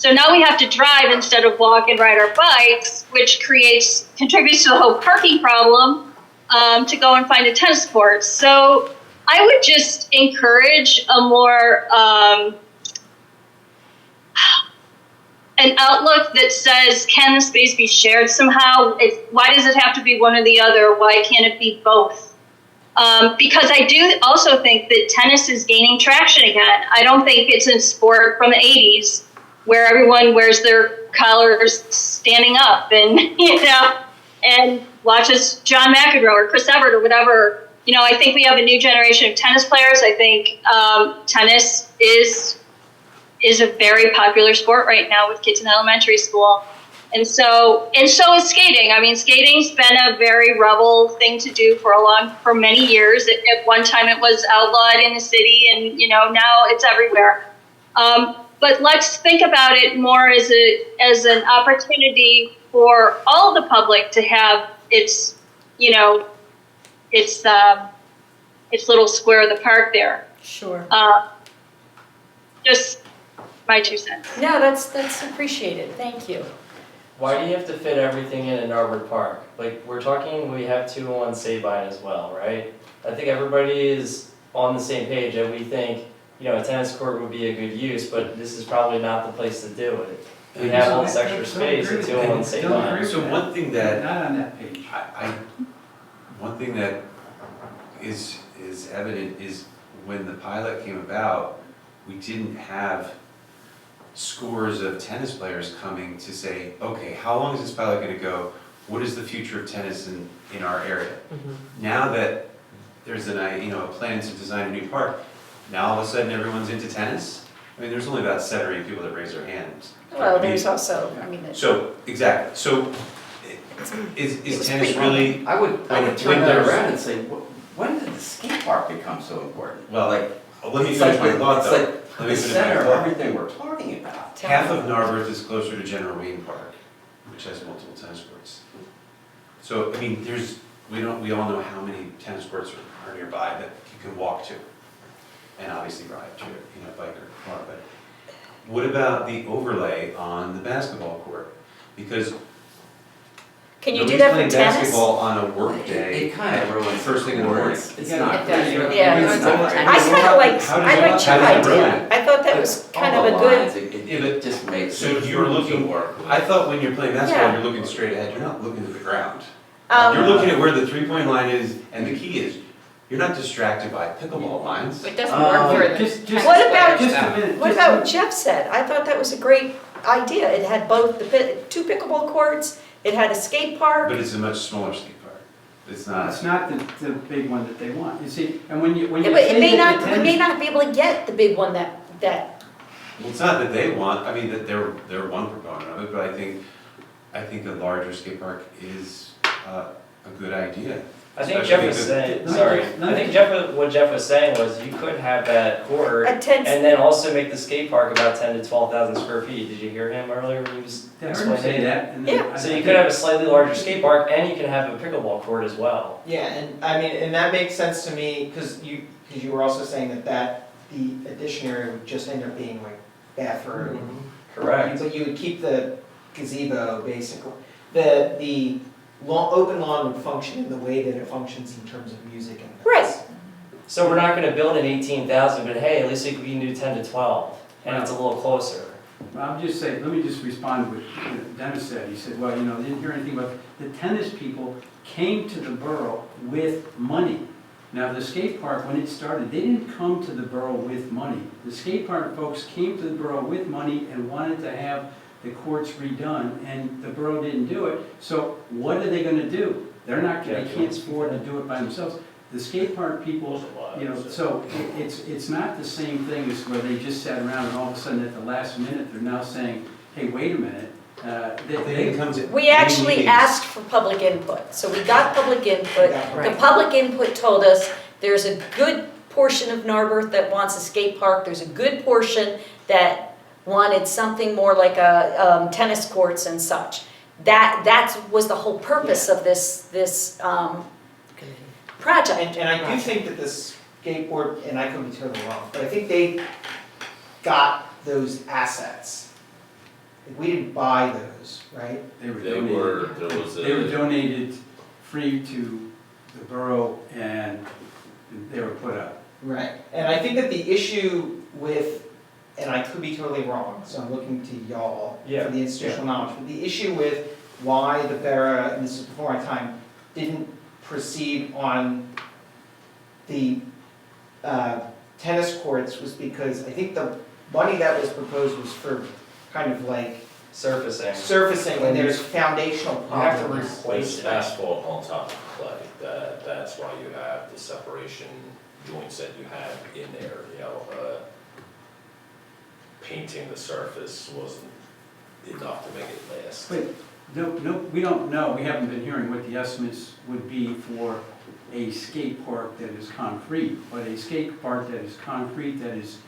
S11: now we have to drive instead of walk and ride our bikes, which contributes to the whole parking problem. To go and find a tennis court. So I would just encourage a more, an outlook that says, can the space be shared somehow? Why does it have to be one or the other? Why can't it be both? Because I do also think that tennis is gaining traction again. I don't think it's a sport from the 80s where everyone wears their collars standing up and, you know, and watches John McEnroe or Chris Evert or whatever. You know, I think we have a new generation of tennis players. I think tennis is a very popular sport right now with kids in elementary school. And so is skating. I mean, skating's been a very rebel thing to do for many years. At one time it was outlawed in the city and, you know, now it's everywhere. But let's think about it more as an opportunity for all the public to have its little square of the park there.
S2: Sure.
S11: Just my 2 cents.
S2: No, that's appreciated. Thank you.
S3: Why do you have to fit everything in Narberth Park? Like, we have 201 Sabine as well, right? I think everybody is on the same page and we think, you know, a tennis court would be a good use, but this is probably not the place to do it. We have all this extra space at 201 Sabine.
S6: So one thing that,
S5: Not on that page.
S6: one thing that is evident is when the pilot came about, we didn't have scores of tennis players coming to say, okay, how long is this pilot gonna go? What is the future of tennis in our area? Now that there's a plan to design a new park, now all of a sudden everyone's into tennis? I mean, there's only about 7 or 8 people that raise their hands.
S2: Well, there's also,
S6: So, exactly, so is tennis really?
S14: I would turn that around and say, when did the skate park become so important?
S6: Well,
S14: Like,
S6: let me
S14: it's
S6: finish
S14: like
S6: my thought
S14: it's
S6: though.
S14: like
S6: Let me
S14: the
S6: finish my
S14: center of
S6: thought.
S14: everything we're talking about.
S6: Half of Narberth is closer to General Wayne Park, which has multiple tennis courts. So, I mean, we all know how many tennis courts are nearby that you can walk to. And obviously ride to, bike or car, but what about the overlay on the basketball court? Because
S2: can you do that for
S6: nobody's
S2: tennis?
S6: playing basketball on a work day.
S14: It kind of ruins
S6: First thing in the morning.
S14: It's not.
S2: Yeah,
S14: It's not.
S2: I kind of like
S6: How
S2: your
S6: does that ruin
S2: idea.
S6: it?
S2: I thought that was kind of a
S14: All the
S2: good.
S14: lines, it just makes.
S6: So
S14: it
S6: you're looking,
S14: work.
S6: I thought when you're playing basketball,
S2: Yeah.
S6: you're looking straight ahead, you're not looking at the ground.
S2: Um,
S6: You're looking at where the 3-point line is, and the key is, you're not distracted by pickleball lines.
S13: It doesn't work for the.
S5: Just
S2: What about-
S5: just a minute.
S2: What
S5: just
S2: about
S5: a-
S2: what Jeff said? I thought that was a great idea. It had both two pickleball courts, it had a skate park.
S6: But it's a much smaller skate park. It's not.
S5: It's not the big one that they want. You see, and when you
S2: Yeah, but
S5: say
S2: it may
S5: that
S2: not,
S5: the
S2: we may
S5: tennis-
S2: not be able to get the big one that,
S6: Well, it's not that they want, I mean, that they're one proponent of it, but I think a larger skate park is a good idea.
S3: I think
S6: Especially
S3: Jeff was
S6: because-
S3: saying,
S5: Let me
S3: sorry,
S5: just- let
S3: I
S5: me
S3: think
S5: just-
S3: what Jeff was saying was you could have that court
S2: a tense.
S3: and then also make the skate park about 10 to 12,000 square feet. Did you hear him earlier when he was
S5: I heard him say
S3: explaining?
S5: that, and then
S2: Yeah.
S5: I-
S3: So you could have a slightly larger skate park and you can have a pickleball court as well.
S8: Yeah, and I mean, and that makes sense to me, because you were also saying that the addition area would just end up being like bathroom.
S3: Correct.
S8: But you would keep the gazebo, basically. The open lawn would function in the way that it functions in terms of music and events.
S2: Right.
S3: So we're not gonna build an 18,000, but hey, at least we can do 10 to 12 and it's a little closer.
S5: Well, I'm just saying, let me just respond with what Dennis said. He said, well, they didn't hear anything about, the tennis people came to the borough with money. Now, the skate park, when it started, they didn't come to the borough with money. The skate park folks came to the borough with money and wanted to have the courts redone, and the borough didn't do it. So what are they gonna do? They can't afford to do it by themselves. The skate park people, so it's not the same thing as where they just sat around and all of a sudden at the last minute, they're now saying, hey, wait a minute.
S2: We actually asked for public input, so we got public input. The public input told us there's a good portion of Narberth that wants a skate park, there's a good portion that wanted something more like a tennis courts and such. That was the whole purpose of this project.
S8: And I do think that the skateboard, and I could be totally wrong, but I think they got those assets. We didn't buy those, right?
S9: They were
S5: donated free to the borough and they were put up.
S8: Right, and I think that the issue with, and I could be totally wrong, so I'm looking to y'all for the institutional knowledge, but the issue with why the borough, and this is before my time, didn't proceed on the tennis courts was because I think the money that was proposed was for kind of like surfacing, and there's foundational
S3: You have to
S8: problems.
S3: replace
S9: It's
S3: that.
S9: asphalt on top of clay, that's why you have the separation joints that you have in there, painting the surface wasn't enough to make it last.
S5: But no, we don't know, we haven't been hearing what the estimates would be for a skate park that is concrete, but a skate park that is concrete, that is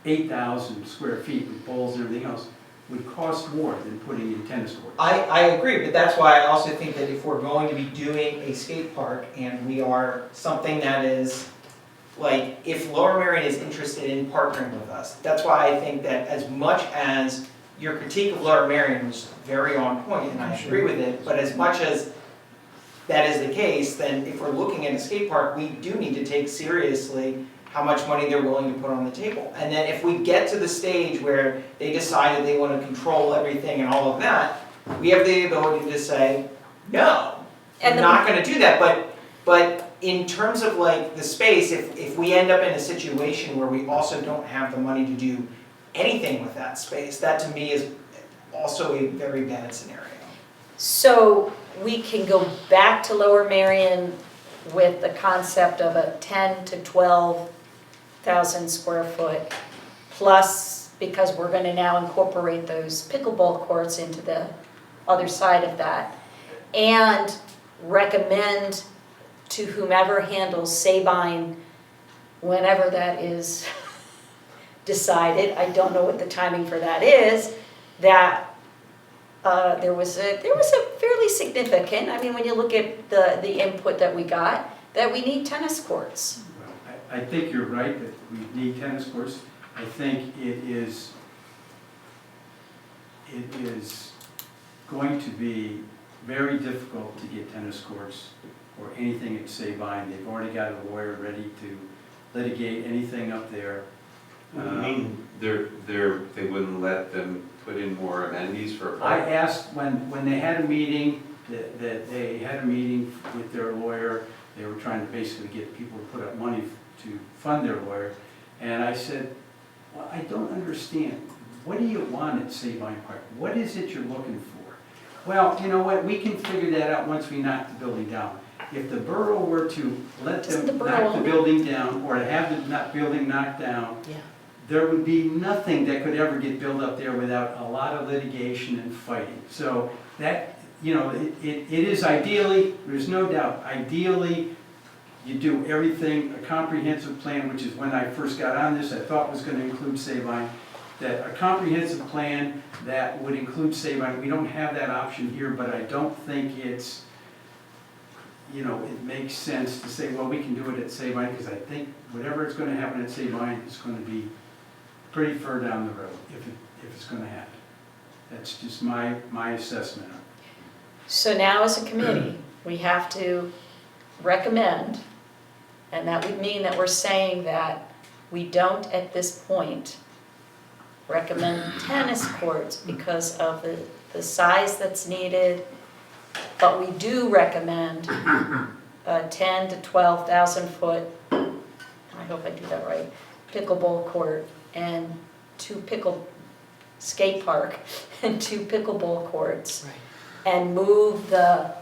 S5: 8,000 square feet with bowls and everything else, would cost more than putting in tennis courts.
S8: I agree, but that's why I also think that if we're going to be doing a skate park and we are something that is, like, if Lower Merion is interested in partnering with us, that's why I think that as much as your critique of Lower Merion was very on point, and I agree with it, but as much as that is the case, then if we're looking at a skate park, we do need to take seriously how much money they're willing to put on the table. And then if we get to the stage where they decided they want to control everything and all of that, we have the ability to say, no, I'm not going to do that. But in terms of like the space, if we end up in a situation where we also don't have the money to do anything with that space, that to me is also a very bad scenario.
S2: So we can go back to Lower Merion with the concept of a 10 to 12,000 square foot, plus, because we're going to now incorporate those pickleball courts into the other side of that, and recommend to whomever handles Sabine, whenever that is decided, I don't know what the timing for that is, that there was a fairly significant, I mean, when you look at the input that we got, that we need tennis courts.
S5: Well, I think you're right that we need tennis courts. I think it is going to be very difficult to get tennis courts or anything at Sabine. They've already got a lawyer ready to litigate anything up there.
S6: What do you mean, they wouldn't let them put in more amenities for a
S5: I
S6: park?
S5: asked when they had a meeting, that they had a meeting with their lawyer. They were trying to basically get people to put up money to fund their lawyer. And I said, well, I don't understand. What do you want at Sabine Park? What is it you're looking for? Well, you know what, we can figure that out once we knock the building down. If the borough were to let them knock the building down, or to have the building knocked down, there would be nothing that could ever get built up there without a lot of litigation and fighting. So that, it is ideally, there's no doubt, ideally, you do everything, a comprehensive plan, which is when I first got on this, I thought was going to include Sabine, that a comprehensive plan that would include Sabine. We don't have that option here, but I don't think it's, it makes sense to say, well, we can do it at Sabine, because I think whatever is going to happen at Sabine is going to be pretty far down the road, if it's going to happen. That's just my assessment of it.
S2: So now as a committee, we have to recommend, and that would mean that we're saying that we don't at this point recommend tennis courts because of the size that's needed, but we do recommend a 10 to 12,000 foot, I hope I do that right, pickleball court and skate park and 2 pickleball courts.
S12: Right.
S2: And move the,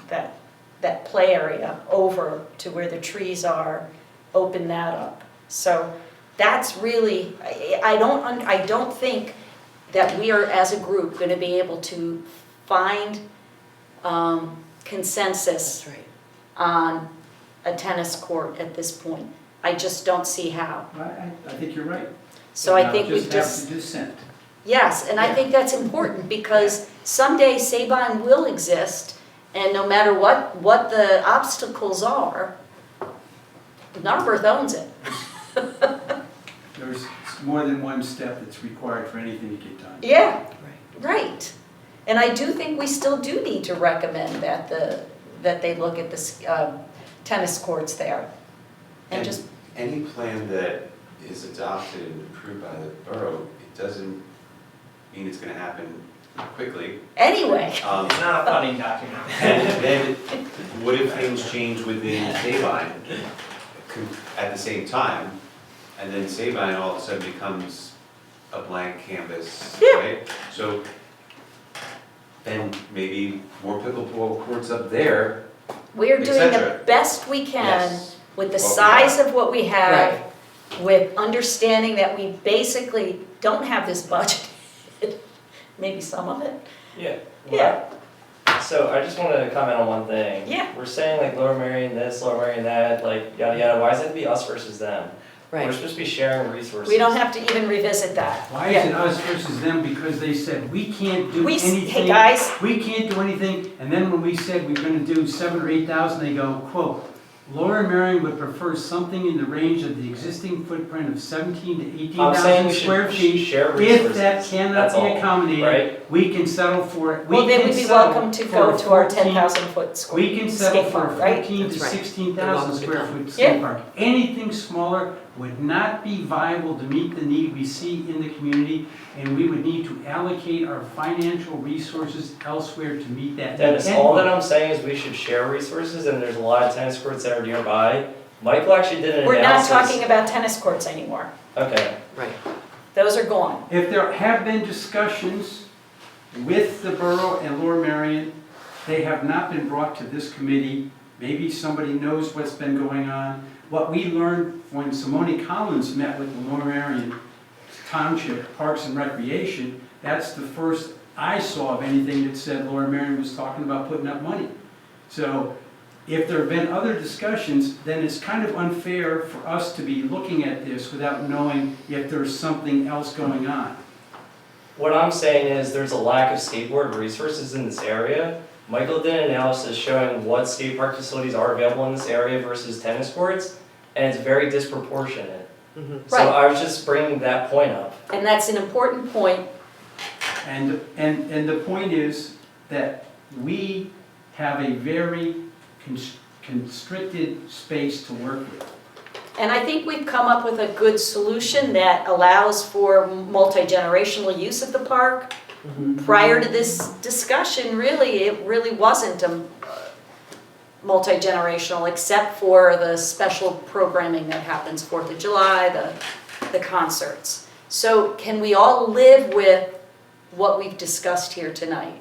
S2: that play area over to where the trees are, open that up. So that's really, I don't think that we are, as a group, gonna be able to find consensus
S12: That's right.
S2: on a tennis court at this point. I just don't see how.
S5: I think you're right.
S2: So I think we
S5: Just
S2: just,
S5: have to dissent.
S2: yes, and I think that's important because someday Sabine will exist, and no matter what the obstacles are, Narberth owns it.
S5: There's more than one step that's required for anything to get done.
S2: Yeah,
S12: Right.
S2: right. And I do think we still do need to recommend that that they look at the tennis courts there. And just,
S6: Any plan that is adopted and approved by the borough, it doesn't mean it's gonna happen quickly.
S2: anyway,
S8: It's not a funding document.
S6: And then, what if things change within Sabine at the same time? And then Sabine all of a sudden becomes a blank canvas,
S2: Yeah.
S6: right? So then maybe more pickleball courts up there.
S2: we are
S6: Et
S2: doing the
S6: cetera.
S2: best we can
S6: Yes.
S2: with the
S6: What we
S2: size
S6: have.
S2: of what we have, with understanding that we basically don't have this budget. Maybe some of it.
S3: Yeah.
S2: Yeah.
S3: So I just wanted to comment on one thing.
S2: Yeah.
S3: We're saying like Lower Merion this, Lower Merion that, like yada yada. Why does it have to be us versus them? We're
S12: Right.
S3: supposed to be sharing resources.
S2: We don't have to even revisit that.
S5: Why is it us versus them? Because they said, we can't do anything.
S2: Hey, guys,
S5: We can't do anything, and then when we said we're gonna do 7,000 or 8,000, they go, quote, Lower Merion would prefer something in the range of the existing footprint of 17 to
S3: I'm saying
S5: 18,000
S3: we
S5: square
S3: should
S5: feet.
S3: share resources.
S5: If that cannot
S3: That's
S5: be
S3: all,
S5: accommodated,
S3: right?
S5: we can settle for it.
S2: well, then
S5: can
S2: we'd be
S5: settle
S2: welcome to
S5: for
S2: go to our
S5: 14
S2: 10,000 foot square.
S5: We can settle
S2: skate
S5: for
S2: park,
S5: a
S2: right?
S5: 14 to
S12: That's right.
S5: 16,000
S12: Welcome to
S5: square
S12: come.
S5: foot skate
S2: Yeah.
S5: park. Anything smaller would not be viable to meet the need we see in the community, and we would need to allocate our financial resources elsewhere to meet that need.
S3: Dennis, all that I'm saying is we should share resources, and there's a lot of tennis courts that are nearby. Michael actually did an
S2: We're not
S3: analysis.
S2: talking about tennis courts anymore.
S3: Okay.
S12: Right.
S2: Those are gone.
S5: If there have been discussions with the borough and Lower Merion, they have not been brought to this committee. Maybe somebody knows what's been going on. What we learned when Simone Collins met with the Lower Merion Township Parks and Recreation, that's the first I saw of anything that said Lower Merion was talking about putting up money. So if there have been other discussions, then it's kind of unfair for us to be looking at this without knowing if there's something else going on.
S3: What I'm saying is there's a lack of skateboard resources in this area. Michael did an analysis showing what skate park facilities are available in this area versus tennis courts, and it's very disproportionate.
S12: Mhm.
S3: So
S2: Right.
S3: I was just bringing that point up.
S2: And that's an important point.
S5: And the point is that we have a very constricted space to work with.
S2: And I think we've come up with a good solution that allows for multi-generational use of the park. Prior to this discussion, really, it really wasn't multi-generational, except for the special programming that happens 4th of July, the concerts. So can we all live with what we've discussed here tonight?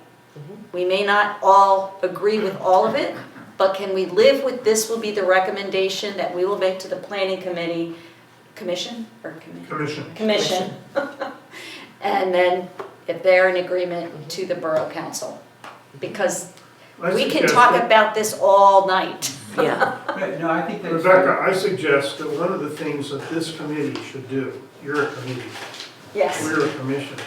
S2: We may not all agree with all of it, but can we live with this will be the recommendation that we will make to the planning commission. And then if they're in agreement to the borough council. Because we can talk about this all night.
S12: Yeah.
S5: Right, no, I think that's.
S10: Rebecca, I suggest that one of the things that this committee should do, you're a committee,
S2: Yes.
S10: we're a commission,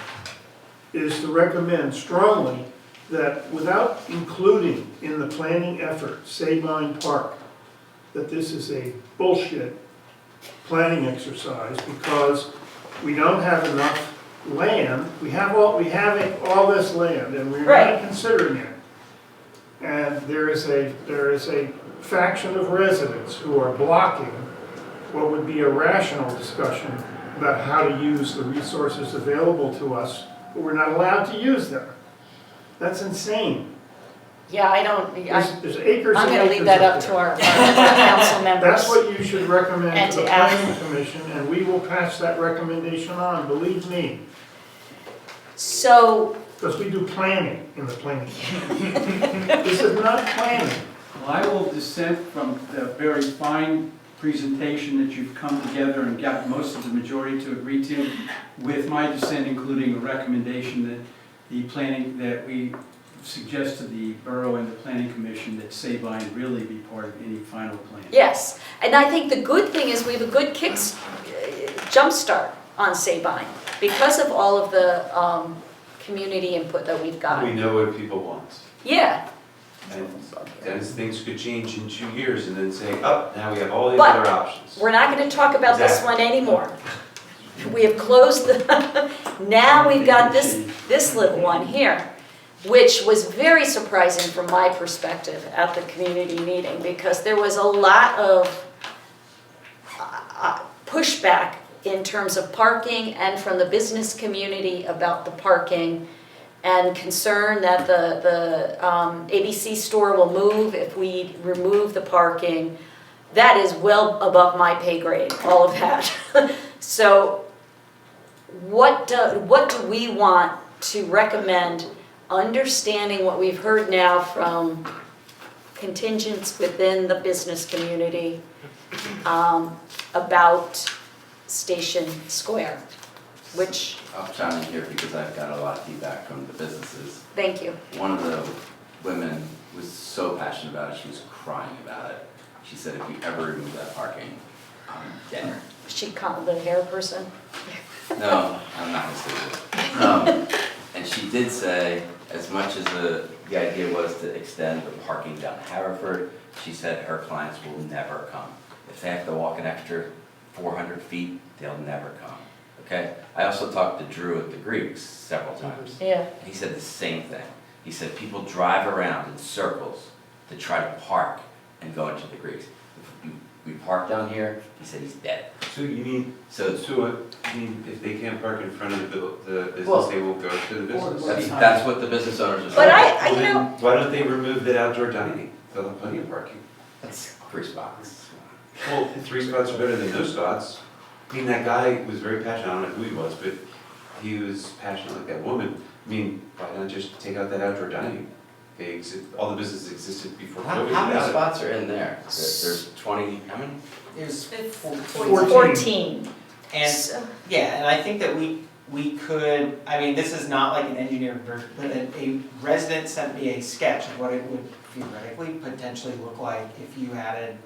S10: is to recommend strongly that without including in the planning effort Sabine Park, that this is a bullshit planning exercise because we don't have enough land. We have all this land and we're
S2: Right.
S10: not considering it. And there is a faction of residents who are blocking what would be a rational discussion about how to use the resources available to us, but we're not allowed to use them. That's insane.
S2: Yeah, I don't,
S10: There's acres
S2: I'm
S10: and
S2: gonna
S10: acres
S2: leave that
S10: up
S2: up to
S10: there.
S2: our council members.
S10: That's what you should recommend
S2: And
S10: to the
S2: to ask-
S10: planning commission, and we will pass that recommendation on, believe me.
S2: So,
S10: Because we do planning in the planning. This is not planning.
S5: Well, I will dissent from the very fine presentation that you've come together and got most of the majority to agree to, with my dissent including a recommendation that that we suggest to the borough and the planning commission that Sabine really be part of any final plan.
S2: yes, and I think the good thing is we have a good jumpstart on Sabine because of all of the community input that we've
S6: We
S2: got.
S6: know what people want.
S2: Yeah,
S6: And then things could change in 2 years and then say, oh, now we have all these
S2: But
S6: other options.
S2: we're not gonna talk about this
S6: Exactly.
S2: one anymore. We have closed the, now we've got this little one here, which was very surprising from my perspective at the community meeting, because there was a lot of pushback in terms of parking and from the business community about the parking, and concern that the ABC store will move if we remove the parking. That is well above my pay grade, all of that. So what do we want to recommend, understanding what we've heard now from contingents within the business community about Station Square, which,
S14: I'll chime in here because I've got a lot of feedback from the businesses.
S2: thank you.
S14: One of the women was so passionate about it, she was crying about it. She said, if you ever remove that parking, I'm dead.
S2: She called the hair person.
S14: No, I'm not gonna say this. And she did say, as much as the idea was to extend the parking down Haverford, she said her clients will never come. If they have to walk an extra 400 feet, they'll never come, okay? I also talked to Drew at the Greeks several times.
S2: Yeah.
S14: He said the same thing. He said people drive around in circles to try to park and go into the Greeks. If we park down here, he said he's dead.
S6: So you mean,
S14: So
S6: if they can't park in front of the business,
S14: Well,
S6: they will go to the business?
S14: that's what the business owners are saying.
S2: But
S6: Well,
S2: you
S6: then,
S2: know,
S6: why don't they remove that outdoor dining? They'll have plenty of parking.
S14: That's 3 spots.
S6: Well, 3 spots are better than no spots. I mean, that guy was very passionate, I don't know who he was, but he was passionate like that woman. I mean, why not just take out that outdoor dining? All the businesses existed before
S14: How
S6: COVID.
S14: many
S6: without it.
S14: spots are in there? There's 20, how many?
S8: There's
S2: 14.
S8: And,
S2: So-
S8: yeah, and I think that we could, I mean, this is not like an engineered version, but a resident sent me a sketch of what it would theoretically potentially look like if you added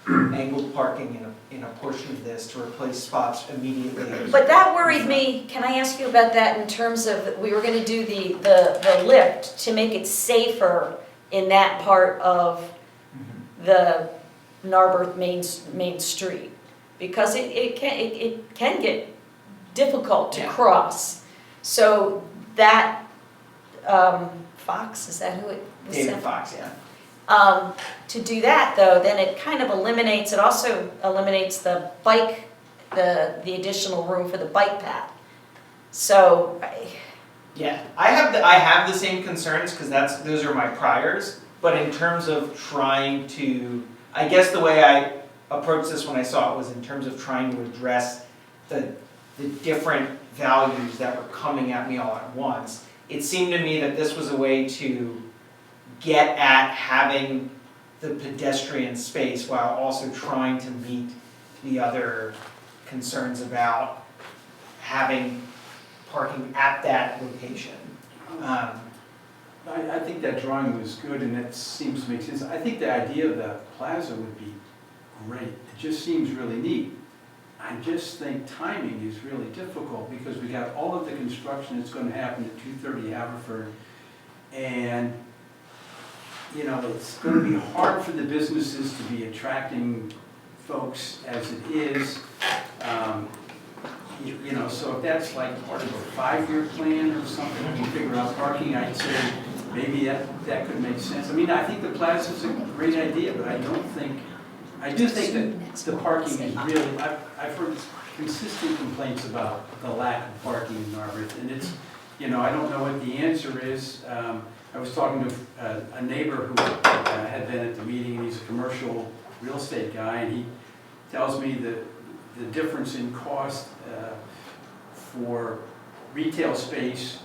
S8: angled parking in a portion of this to replace spots immediately.
S2: But that worried me. Can I ask you about that in terms of, we were gonna do the lift to make it safer in that part of the Narberth Main Street? Because it can get difficult to
S8: Yeah.
S2: cross. So that, Fox, is that who it was?
S8: David
S2: sent?
S8: Fox, yeah.
S2: To do that though, then it kind of eliminates, it also eliminates the bike, the additional room for the bike path. So,
S8: Yeah, I have the same concerns, because those are my priors, but in terms of trying to, I guess the way I approached this when I saw it was in terms of trying to address the different values that were coming at me all at once. It seemed to me that this was a way to get at having the pedestrian space while also trying to meet the other concerns about having parking at that location.
S5: I think that drawing was good and that seems to make sense. I think the idea of the plaza would be great. It just seems really neat. I just think timing is really difficult because we got all of the construction that's going to happen at 230 Haverford. And, you know, it's going to be hard for the businesses to be attracting folks as it is. You know, so if that's like part of a 5-year plan or something, to figure out parking, I'd say maybe that could make sense. I mean, I think the plaza is a great idea, but I do think that the parking is really, I've heard consistent complaints about the lack of parking in Narberth, and I don't know what the answer is. I was talking to a neighbor who had been at the meeting, and he's a commercial real estate guy, and he tells me that the difference in cost for retail space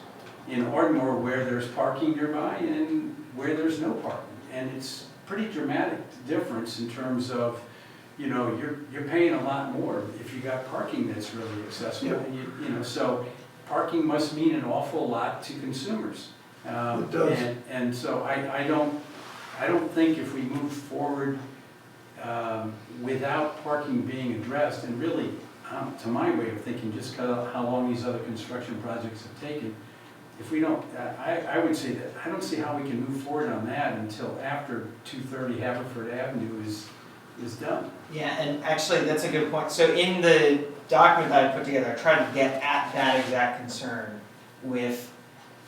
S5: in Ardmore where there's parking nearby and where there's no parking. And it's pretty dramatic difference in terms of, you're paying a lot more if you got parking that's really accessible. And so parking must mean an awful lot to consumers.
S10: It does.
S5: And so I don't think if we move forward without parking being addressed, and really, to my way of thinking, just how long these other construction projects have taken, if we don't, I would say that I don't see how we can move forward on that until after 230 Haverford Avenue is done.
S8: Yeah, and actually, that's a good point. So in the document that I put together, I tried to get at that exact concern with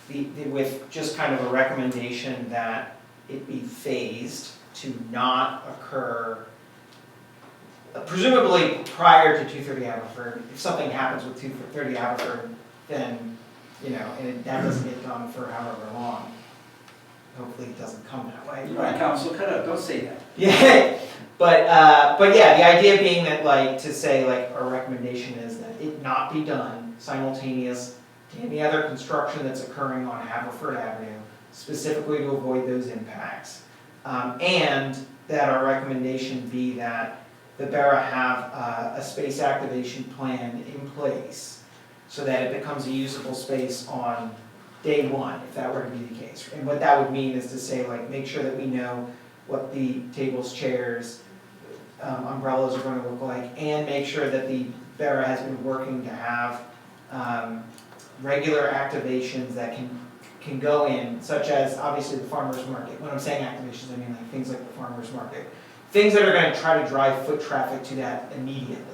S8: with just kind of a recommendation that it be phased to not occur, presumably prior to 230 Haverford. If something happens with 230 Haverford, then, and that doesn't get done for however long. Hopefully it doesn't come that way.
S5: All right, council, cut out, don't say that.
S8: Yeah, but yeah, the idea being that to say our recommendation is that it not be done simultaneous to any other construction that's occurring on Haverford Avenue, specifically to avoid those impacts. And that our recommendation be that the Borough have a space activation plan in place so that it becomes a usable space on day one, if that were to be the case. And what that would mean is to say, make sure that we know what the tables, chairs, umbrellas are going to look like, and make sure that the Borough has been working to have regular activations that can go in, such as obviously the farmer's market. When I'm saying activations, I mean things like the farmer's market. Things that are going to try to drive foot traffic to that immediately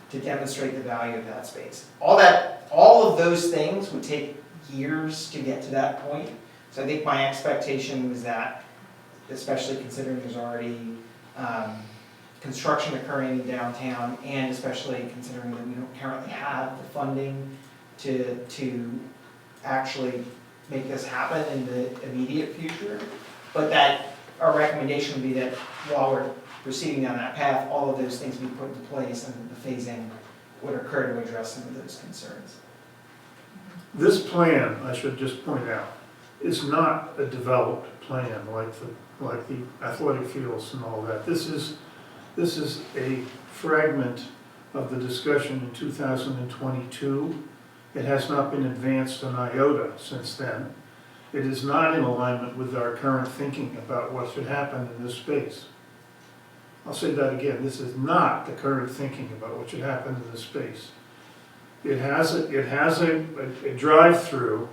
S8: to demonstrate the value of that space. All of those things would take years to get to that point. So I think my expectation was that, especially considering there's already construction occurring in downtown, and especially considering that we don't currently have the funding to actually make this happen in the immediate future, but that our recommendation would be that while we're proceeding down that path, all of those things be put into place and the phasing would occur to address some of those concerns.
S10: This plan, I should just point out, is not a developed plan like the athletic fields and all that. This is a fragment of the discussion in 2022. It has not been advanced an iota since then. It is not in alignment with our current thinking about what should happen in this space. I'll say that again, this is not the current thinking about what should happen in this space. It has a drive-through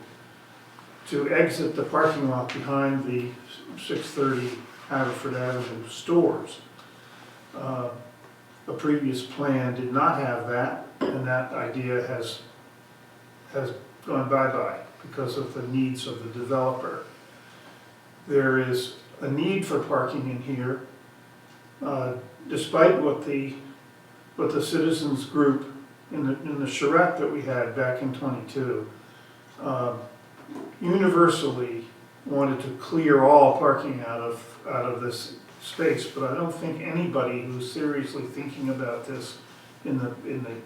S10: to exit the parking lot behind the 630 Haverford Avenue stores. A previous plan did not have that, and that idea has gone bye-bye because of the needs of the developer. There is a need for parking in here, despite what the citizens group in the charrette that we had back in '22 universally wanted to clear all parking out of this space, but I don't think anybody who's seriously thinking about this in the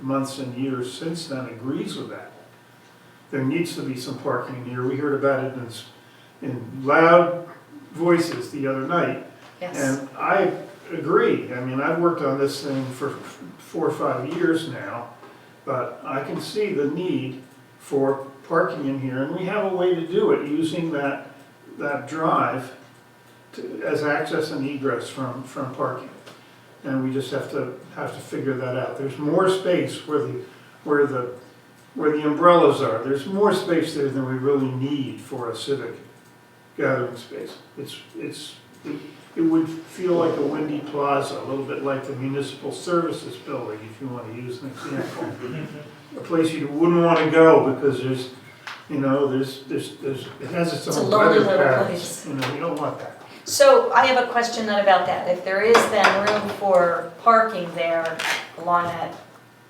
S10: months and years since then agrees with that. There needs to be some parking here. We heard about it in loud voices the other night.
S2: Yes.
S10: And I agree. I mean, I've worked on this thing for 4 or 5 years now, but I can see the need for parking in here, and we have a way to do it using that drive as access and egress from parking. And we just have to figure that out. There's more space where the umbrellas are. There's more space there than we really need for a civic gathering space. It would feel like a Windy Plaza, a little bit like the Municipal Services Building, if you want to use an example. A place you wouldn't want to go because it has its own weather patterns. You don't want that.
S2: So I have a question then about that. If there is then room for parking there along that,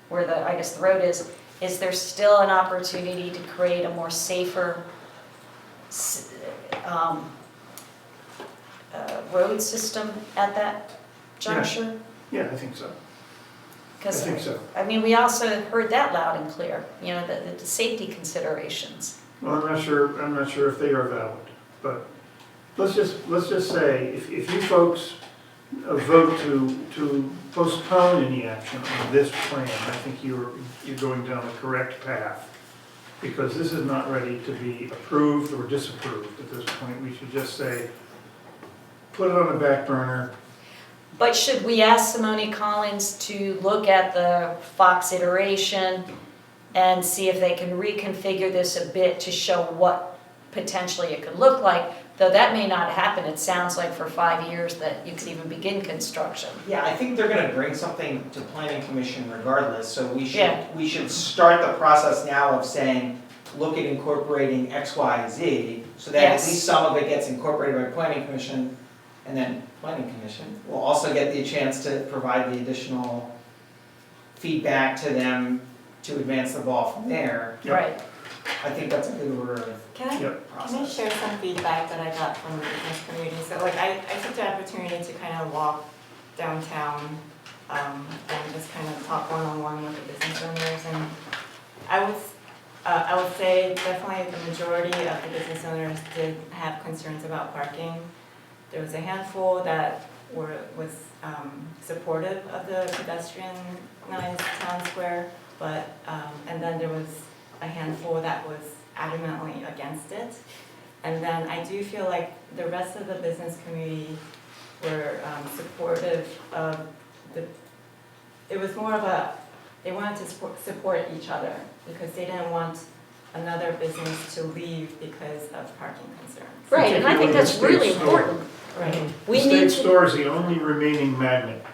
S2: where I guess the road is, is there still an opportunity to create a more safer road system at that juncture?
S10: Yeah, I think so. I
S2: Because,
S10: think so.
S2: I mean, we also heard that loud and clear, you know, the safety considerations.
S10: Well, I'm not sure if they are valid, but let's just say, if you folks vote to postpone any action on this plan, I think you're going down the correct path. Because this is not ready to be approved or disapproved at this point. We should just say, put it on the back burner.
S2: But should we ask Simone Collins to look at the Fox iteration and see if they can reconfigure this a bit to show what potentially it could look like? Though that may not happen, it sounds like for 5 years that you could even begin construction.
S8: Yeah, I think they're gonna bring something to planning commission regardless, so
S2: Yeah.
S8: we should start the process now of saying, look at incorporating X, Y, Z, so that at
S2: Yes.
S8: least some of it gets incorporated by planning commission, and then planning commission will also get the chance to provide the additional feedback to them to advance the ball from there.
S10: Yep.
S2: Right.
S8: I think that's a good order of
S7: Can I
S8: process.
S7: share some feedback that I got from the business community? So like I took the opportunity to kind of walk downtown and just kind of talk one-on-one with the business owners, and I would say definitely the majority of the business owners did have concerns about parking. There was a handful that was supportive of the pedestrianized town square, but and then there was a handful that was adamantly against it. And then I do feel like the rest of the business community were supportive of it was more of they wanted to support each other because they didn't want another business to leave because of parking concerns.
S2: Right, and I think that's really important.
S7: Right.
S2: We
S10: The
S2: need
S10: state
S2: to,
S10: store is the only remaining magnet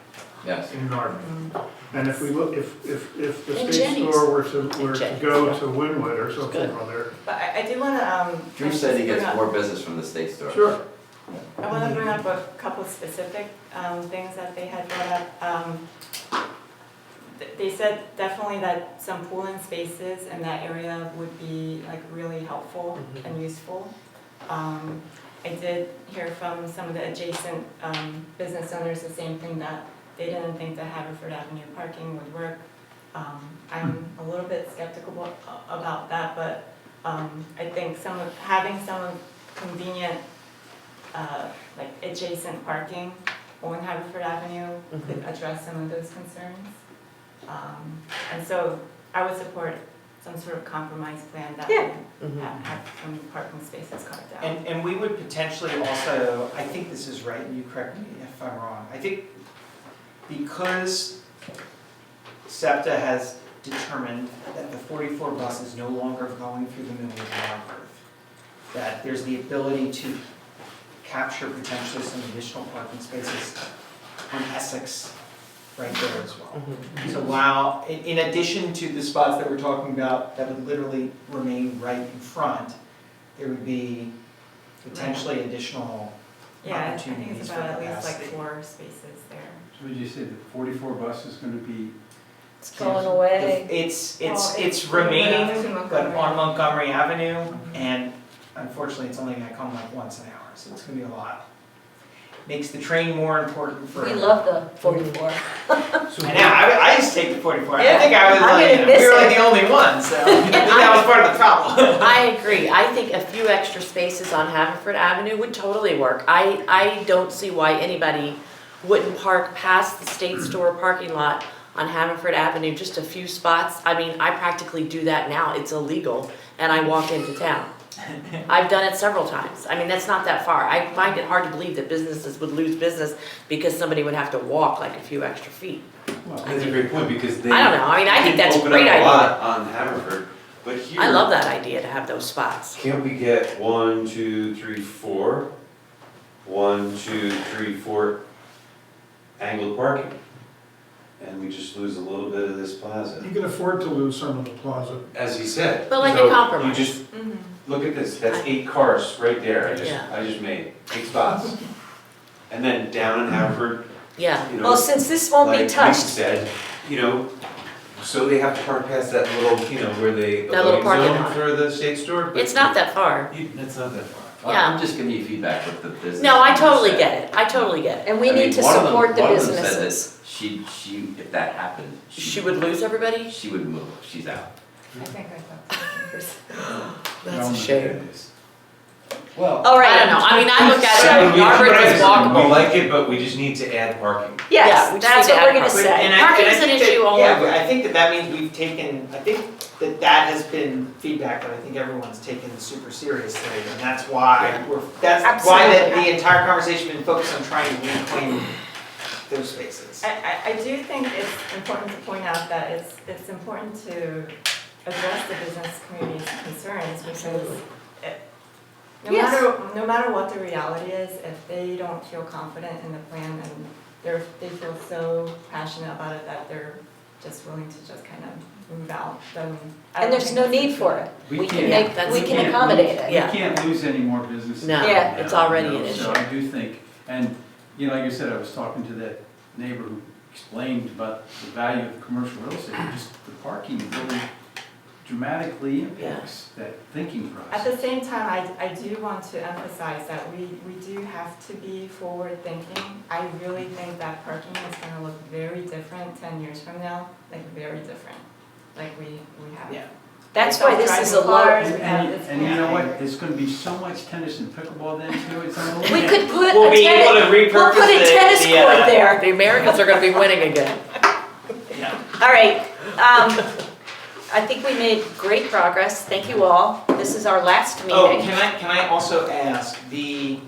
S14: Yes.
S10: in Norton. And if we look, if the
S2: And
S10: state
S2: Jenny's.
S10: store were to
S12: Jenny's,
S10: go
S12: yeah.
S10: to Wynwood or something
S12: Good.
S10: or other,
S7: But I do want to.
S14: Drew said he gets more business from the state store.
S10: sure.
S7: I want to bring up a couple specific things that they had brought up. They said definitely that some pool-in spaces in that area would be like really helpful and useful. I did hear from some of the adjacent business owners the same thing, that they didn't think that Haverford Avenue parking would work. I'm a little bit skeptical about that, but I think having some convenient like adjacent parking on Haverford Avenue could address some of those concerns. And so I would support some sort of compromise plan that would have some parking spaces carved out.
S8: And we would potentially also, I think this is right, and you correct me if I'm wrong, I think because SEPTA has determined that the 44 bus is no longer going through the middle of Wentworth, that there's the ability to capture potentially some additional parking spaces on Essex right there as well. So while, in addition to the spots that we're talking about that would literally remain right in front, there would be potentially additional
S7: Yeah, I think
S8: opportunities
S7: it's
S8: for
S7: about at least like
S8: capacity.
S7: 4 spaces there.
S5: So would you say the 44 bus is going to be?
S2: it's going away.
S8: It's
S7: it's
S8: remaining,
S7: Montgomery
S8: but
S7: Avenue.
S8: on Montgomery Avenue, and unfortunately, it's only gonna come like once an hour, so it's gonna be a lot. Makes the train more important for.
S2: We love the 44.
S8: I know, I used to take the 44, I
S12: Yeah,
S8: think I was
S12: I'm
S8: like,
S12: gonna miss
S8: we were like
S12: it.
S8: the only ones, so I think that was part of the problem.
S12: I agree. I think a few extra spaces on Haverford Avenue would totally work. I don't see why anybody wouldn't park past the state store parking lot on Haverford Avenue, just a few spots. I mean, I practically do that now. It's illegal, and I walk into town. I've done it several times. I mean, that's not that far. I find it hard to believe that businesses would lose business because somebody would have to walk like a few extra feet.
S6: Well, that's a great point, because they.
S12: I don't know. I mean, I think that's a
S6: open
S12: great
S6: up
S12: idea.
S6: a lot on Haverford, but here.
S12: I love that idea to have those spots.
S6: Can't we get 1, 2, 3, 4, 1, 2, 3, 4 angled parking? And we just lose a little bit of this plaza.
S10: You can afford to lose some of the plaza.
S6: As he said.
S12: But like a
S6: So
S12: compromise.
S6: You just, look at this, that's 8 cars right there,
S12: Yeah.
S6: I just made, 8 spots. And then down in Haverford,
S12: Yeah.
S6: you know.
S2: Well, since this won't be
S6: like Lisa
S2: touched,
S6: said, you know, So they have to park past that little, you know, where they, the
S12: That little
S6: loading
S12: parking
S6: zone
S12: lot.
S6: for the state store? But
S12: It's not that far.
S6: It's not that far.
S12: Yeah.
S14: I'm just giving you feedback with the business.
S12: No, I totally
S14: said.
S12: get it, I totally get it.
S2: And we
S14: I mean,
S2: need to
S14: one of them-
S2: support the
S14: one of them said that
S2: businesses.
S14: She, if that happened.
S12: She would lose everybody?
S14: She would move, she's out.
S7: I think I talked to him first.
S12: That's a shame.
S6: Well.
S2: All right.
S12: I don't know, I mean, I look at
S6: So
S12: it,
S6: we-
S12: Narberth is
S6: We
S12: walkable.
S6: like it, but we just need to add parking.
S12: Yeah,
S2: Yes,
S12: we just
S2: that's
S12: need to
S2: what we're
S12: add
S2: gonna
S12: parking.
S2: say.
S8: And I
S12: Parking is
S8: think
S12: an
S8: that-
S12: issue all
S8: Yeah,
S12: over.
S8: but I think that means we've taken, I think that has been feedback that I think everyone's taken super seriously, and that's why that's why
S2: Absolutely.
S8: the entire conversation has been focused on trying to reclaim those spaces.
S7: I do think it's important to point out that it's important to address the business community's concerns because
S2: Yes.
S7: no matter what the reality is, if they don't feel confident in the plan and they feel so passionate about it that they're just willing to just kind of move out, then I
S2: And
S7: don't
S2: there's
S7: think
S2: no
S7: that's
S2: need
S7: the
S2: for
S7: truth.
S2: it. We can
S12: can't-
S2: make,
S12: that's-
S2: we
S12: we
S2: can
S12: can't
S2: accommodate it.
S12: Yeah.
S5: We can't lose any more businesses.
S12: No.
S2: Yeah.
S12: It's already
S5: You
S12: an
S5: know,
S12: issue.
S5: So I do think, and, you know, like I said, I was talking to that neighbor who explained about the value of commercial real estate, just the parking really dramatically impacts that thinking
S7: At
S5: process.
S7: the same time, I do want to emphasize that we do have to be forward thinking. I really think that parking is gonna look very different 10 years from now, like very different, like we have.
S8: Yeah.
S2: That's why this is a low.
S5: And you know what, there's gonna be so much tennis and pickleball then too, it's unbelievable.
S2: We could put
S8: We'll
S2: a
S8: be able to
S2: tennis, we'll
S8: repurpose
S2: put a tennis
S8: the,
S2: court there.
S12: The Americans are gonna be winning again.
S2: All right, I think we made great progress. Thank you all. This is our last
S8: Oh,
S2: meeting.
S8: can I also ask, the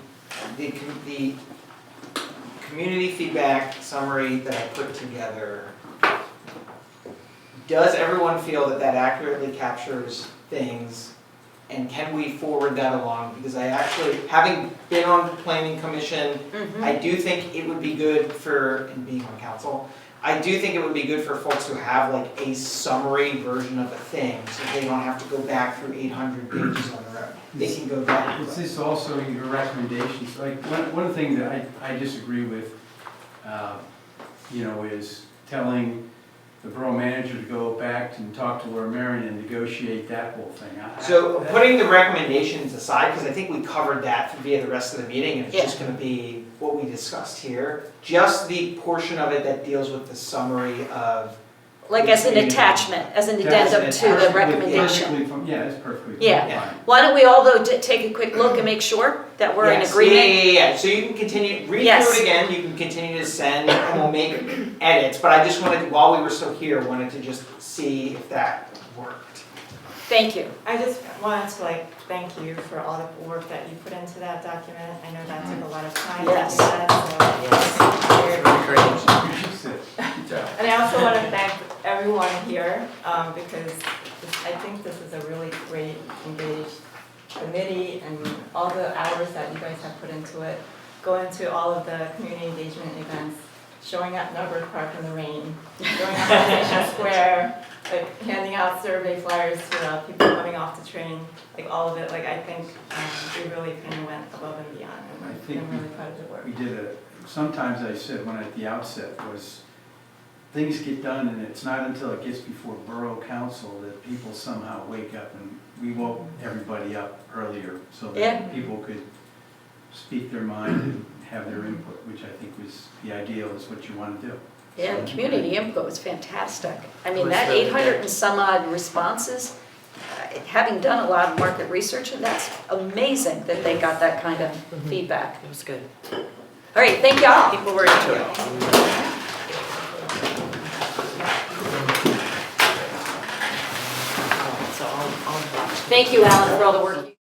S8: community feedback summary that I put together, does everyone feel that that accurately captures things? And can we forward that along? Because I actually, having been on the planning commission,
S2: Mhm.
S8: I do think it would be good for, and being on council, I do think it would be good for folks who have like a summary version of a thing, so they don't have to go back through 800 pages on their own. They can go back.
S5: Is this also your recommendations? Like, one thing that I disagree with, you know, is telling the borough manager to go back and talk to Laura Marion and negotiate that whole thing.
S8: So putting the recommendations aside, because I think we covered that via the rest of the meeting, and it's just gonna be what we discussed here. Just the portion of it that deals with the summary of.
S2: Like as an attachment, as an addendum to the recommendation.
S5: Yeah, that's perfectly
S2: Yeah.
S5: fine.
S2: Why don't we all though take a quick look and make sure that we're in
S8: Yes,
S2: agreement?
S8: Yeah, so you can continue, read
S2: Yes.
S8: through it again, you can continue to send, and we'll make edits, but I just wanted, while we were still here, wanted to just see if that worked.
S2: Thank you.
S7: I just wanted to thank you for all the work that you put into that document. I know that took a lot of time to do
S2: Yes.
S7: that, so.
S12: Very great.
S14: Good job.
S7: And I also want to thank everyone here, because I think this is a really great engaged committee and all the hours that you guys have put into it, going to all of the community engagement events, showing up Narberth Park in the rain, showing up at Station Square, handing out survey flyers to people coming off the train, all of it, I think we really kind of went above and beyond,
S5: I
S7: and
S5: think
S7: I'm really proud of the work.
S5: We did sometimes I said when at the outset was, things get done and it's not until it gets before borough council that people somehow wake up, and we woke everybody up earlier so
S2: Yeah.
S5: that people could speak their mind and have their input, which I think was the ideal, is what you want to do.
S2: Yeah, the community input was fantastic. I mean,
S3: Was
S2: that
S3: really
S2: 800
S3: good.
S2: and some odd responses, having done a lot of market research, and that's amazing that they got that kind of feedback.
S12: It was good.
S2: All right, thank y'all.
S12: People were into it. So I'll watch.
S2: Thank you, Alan, for all the work.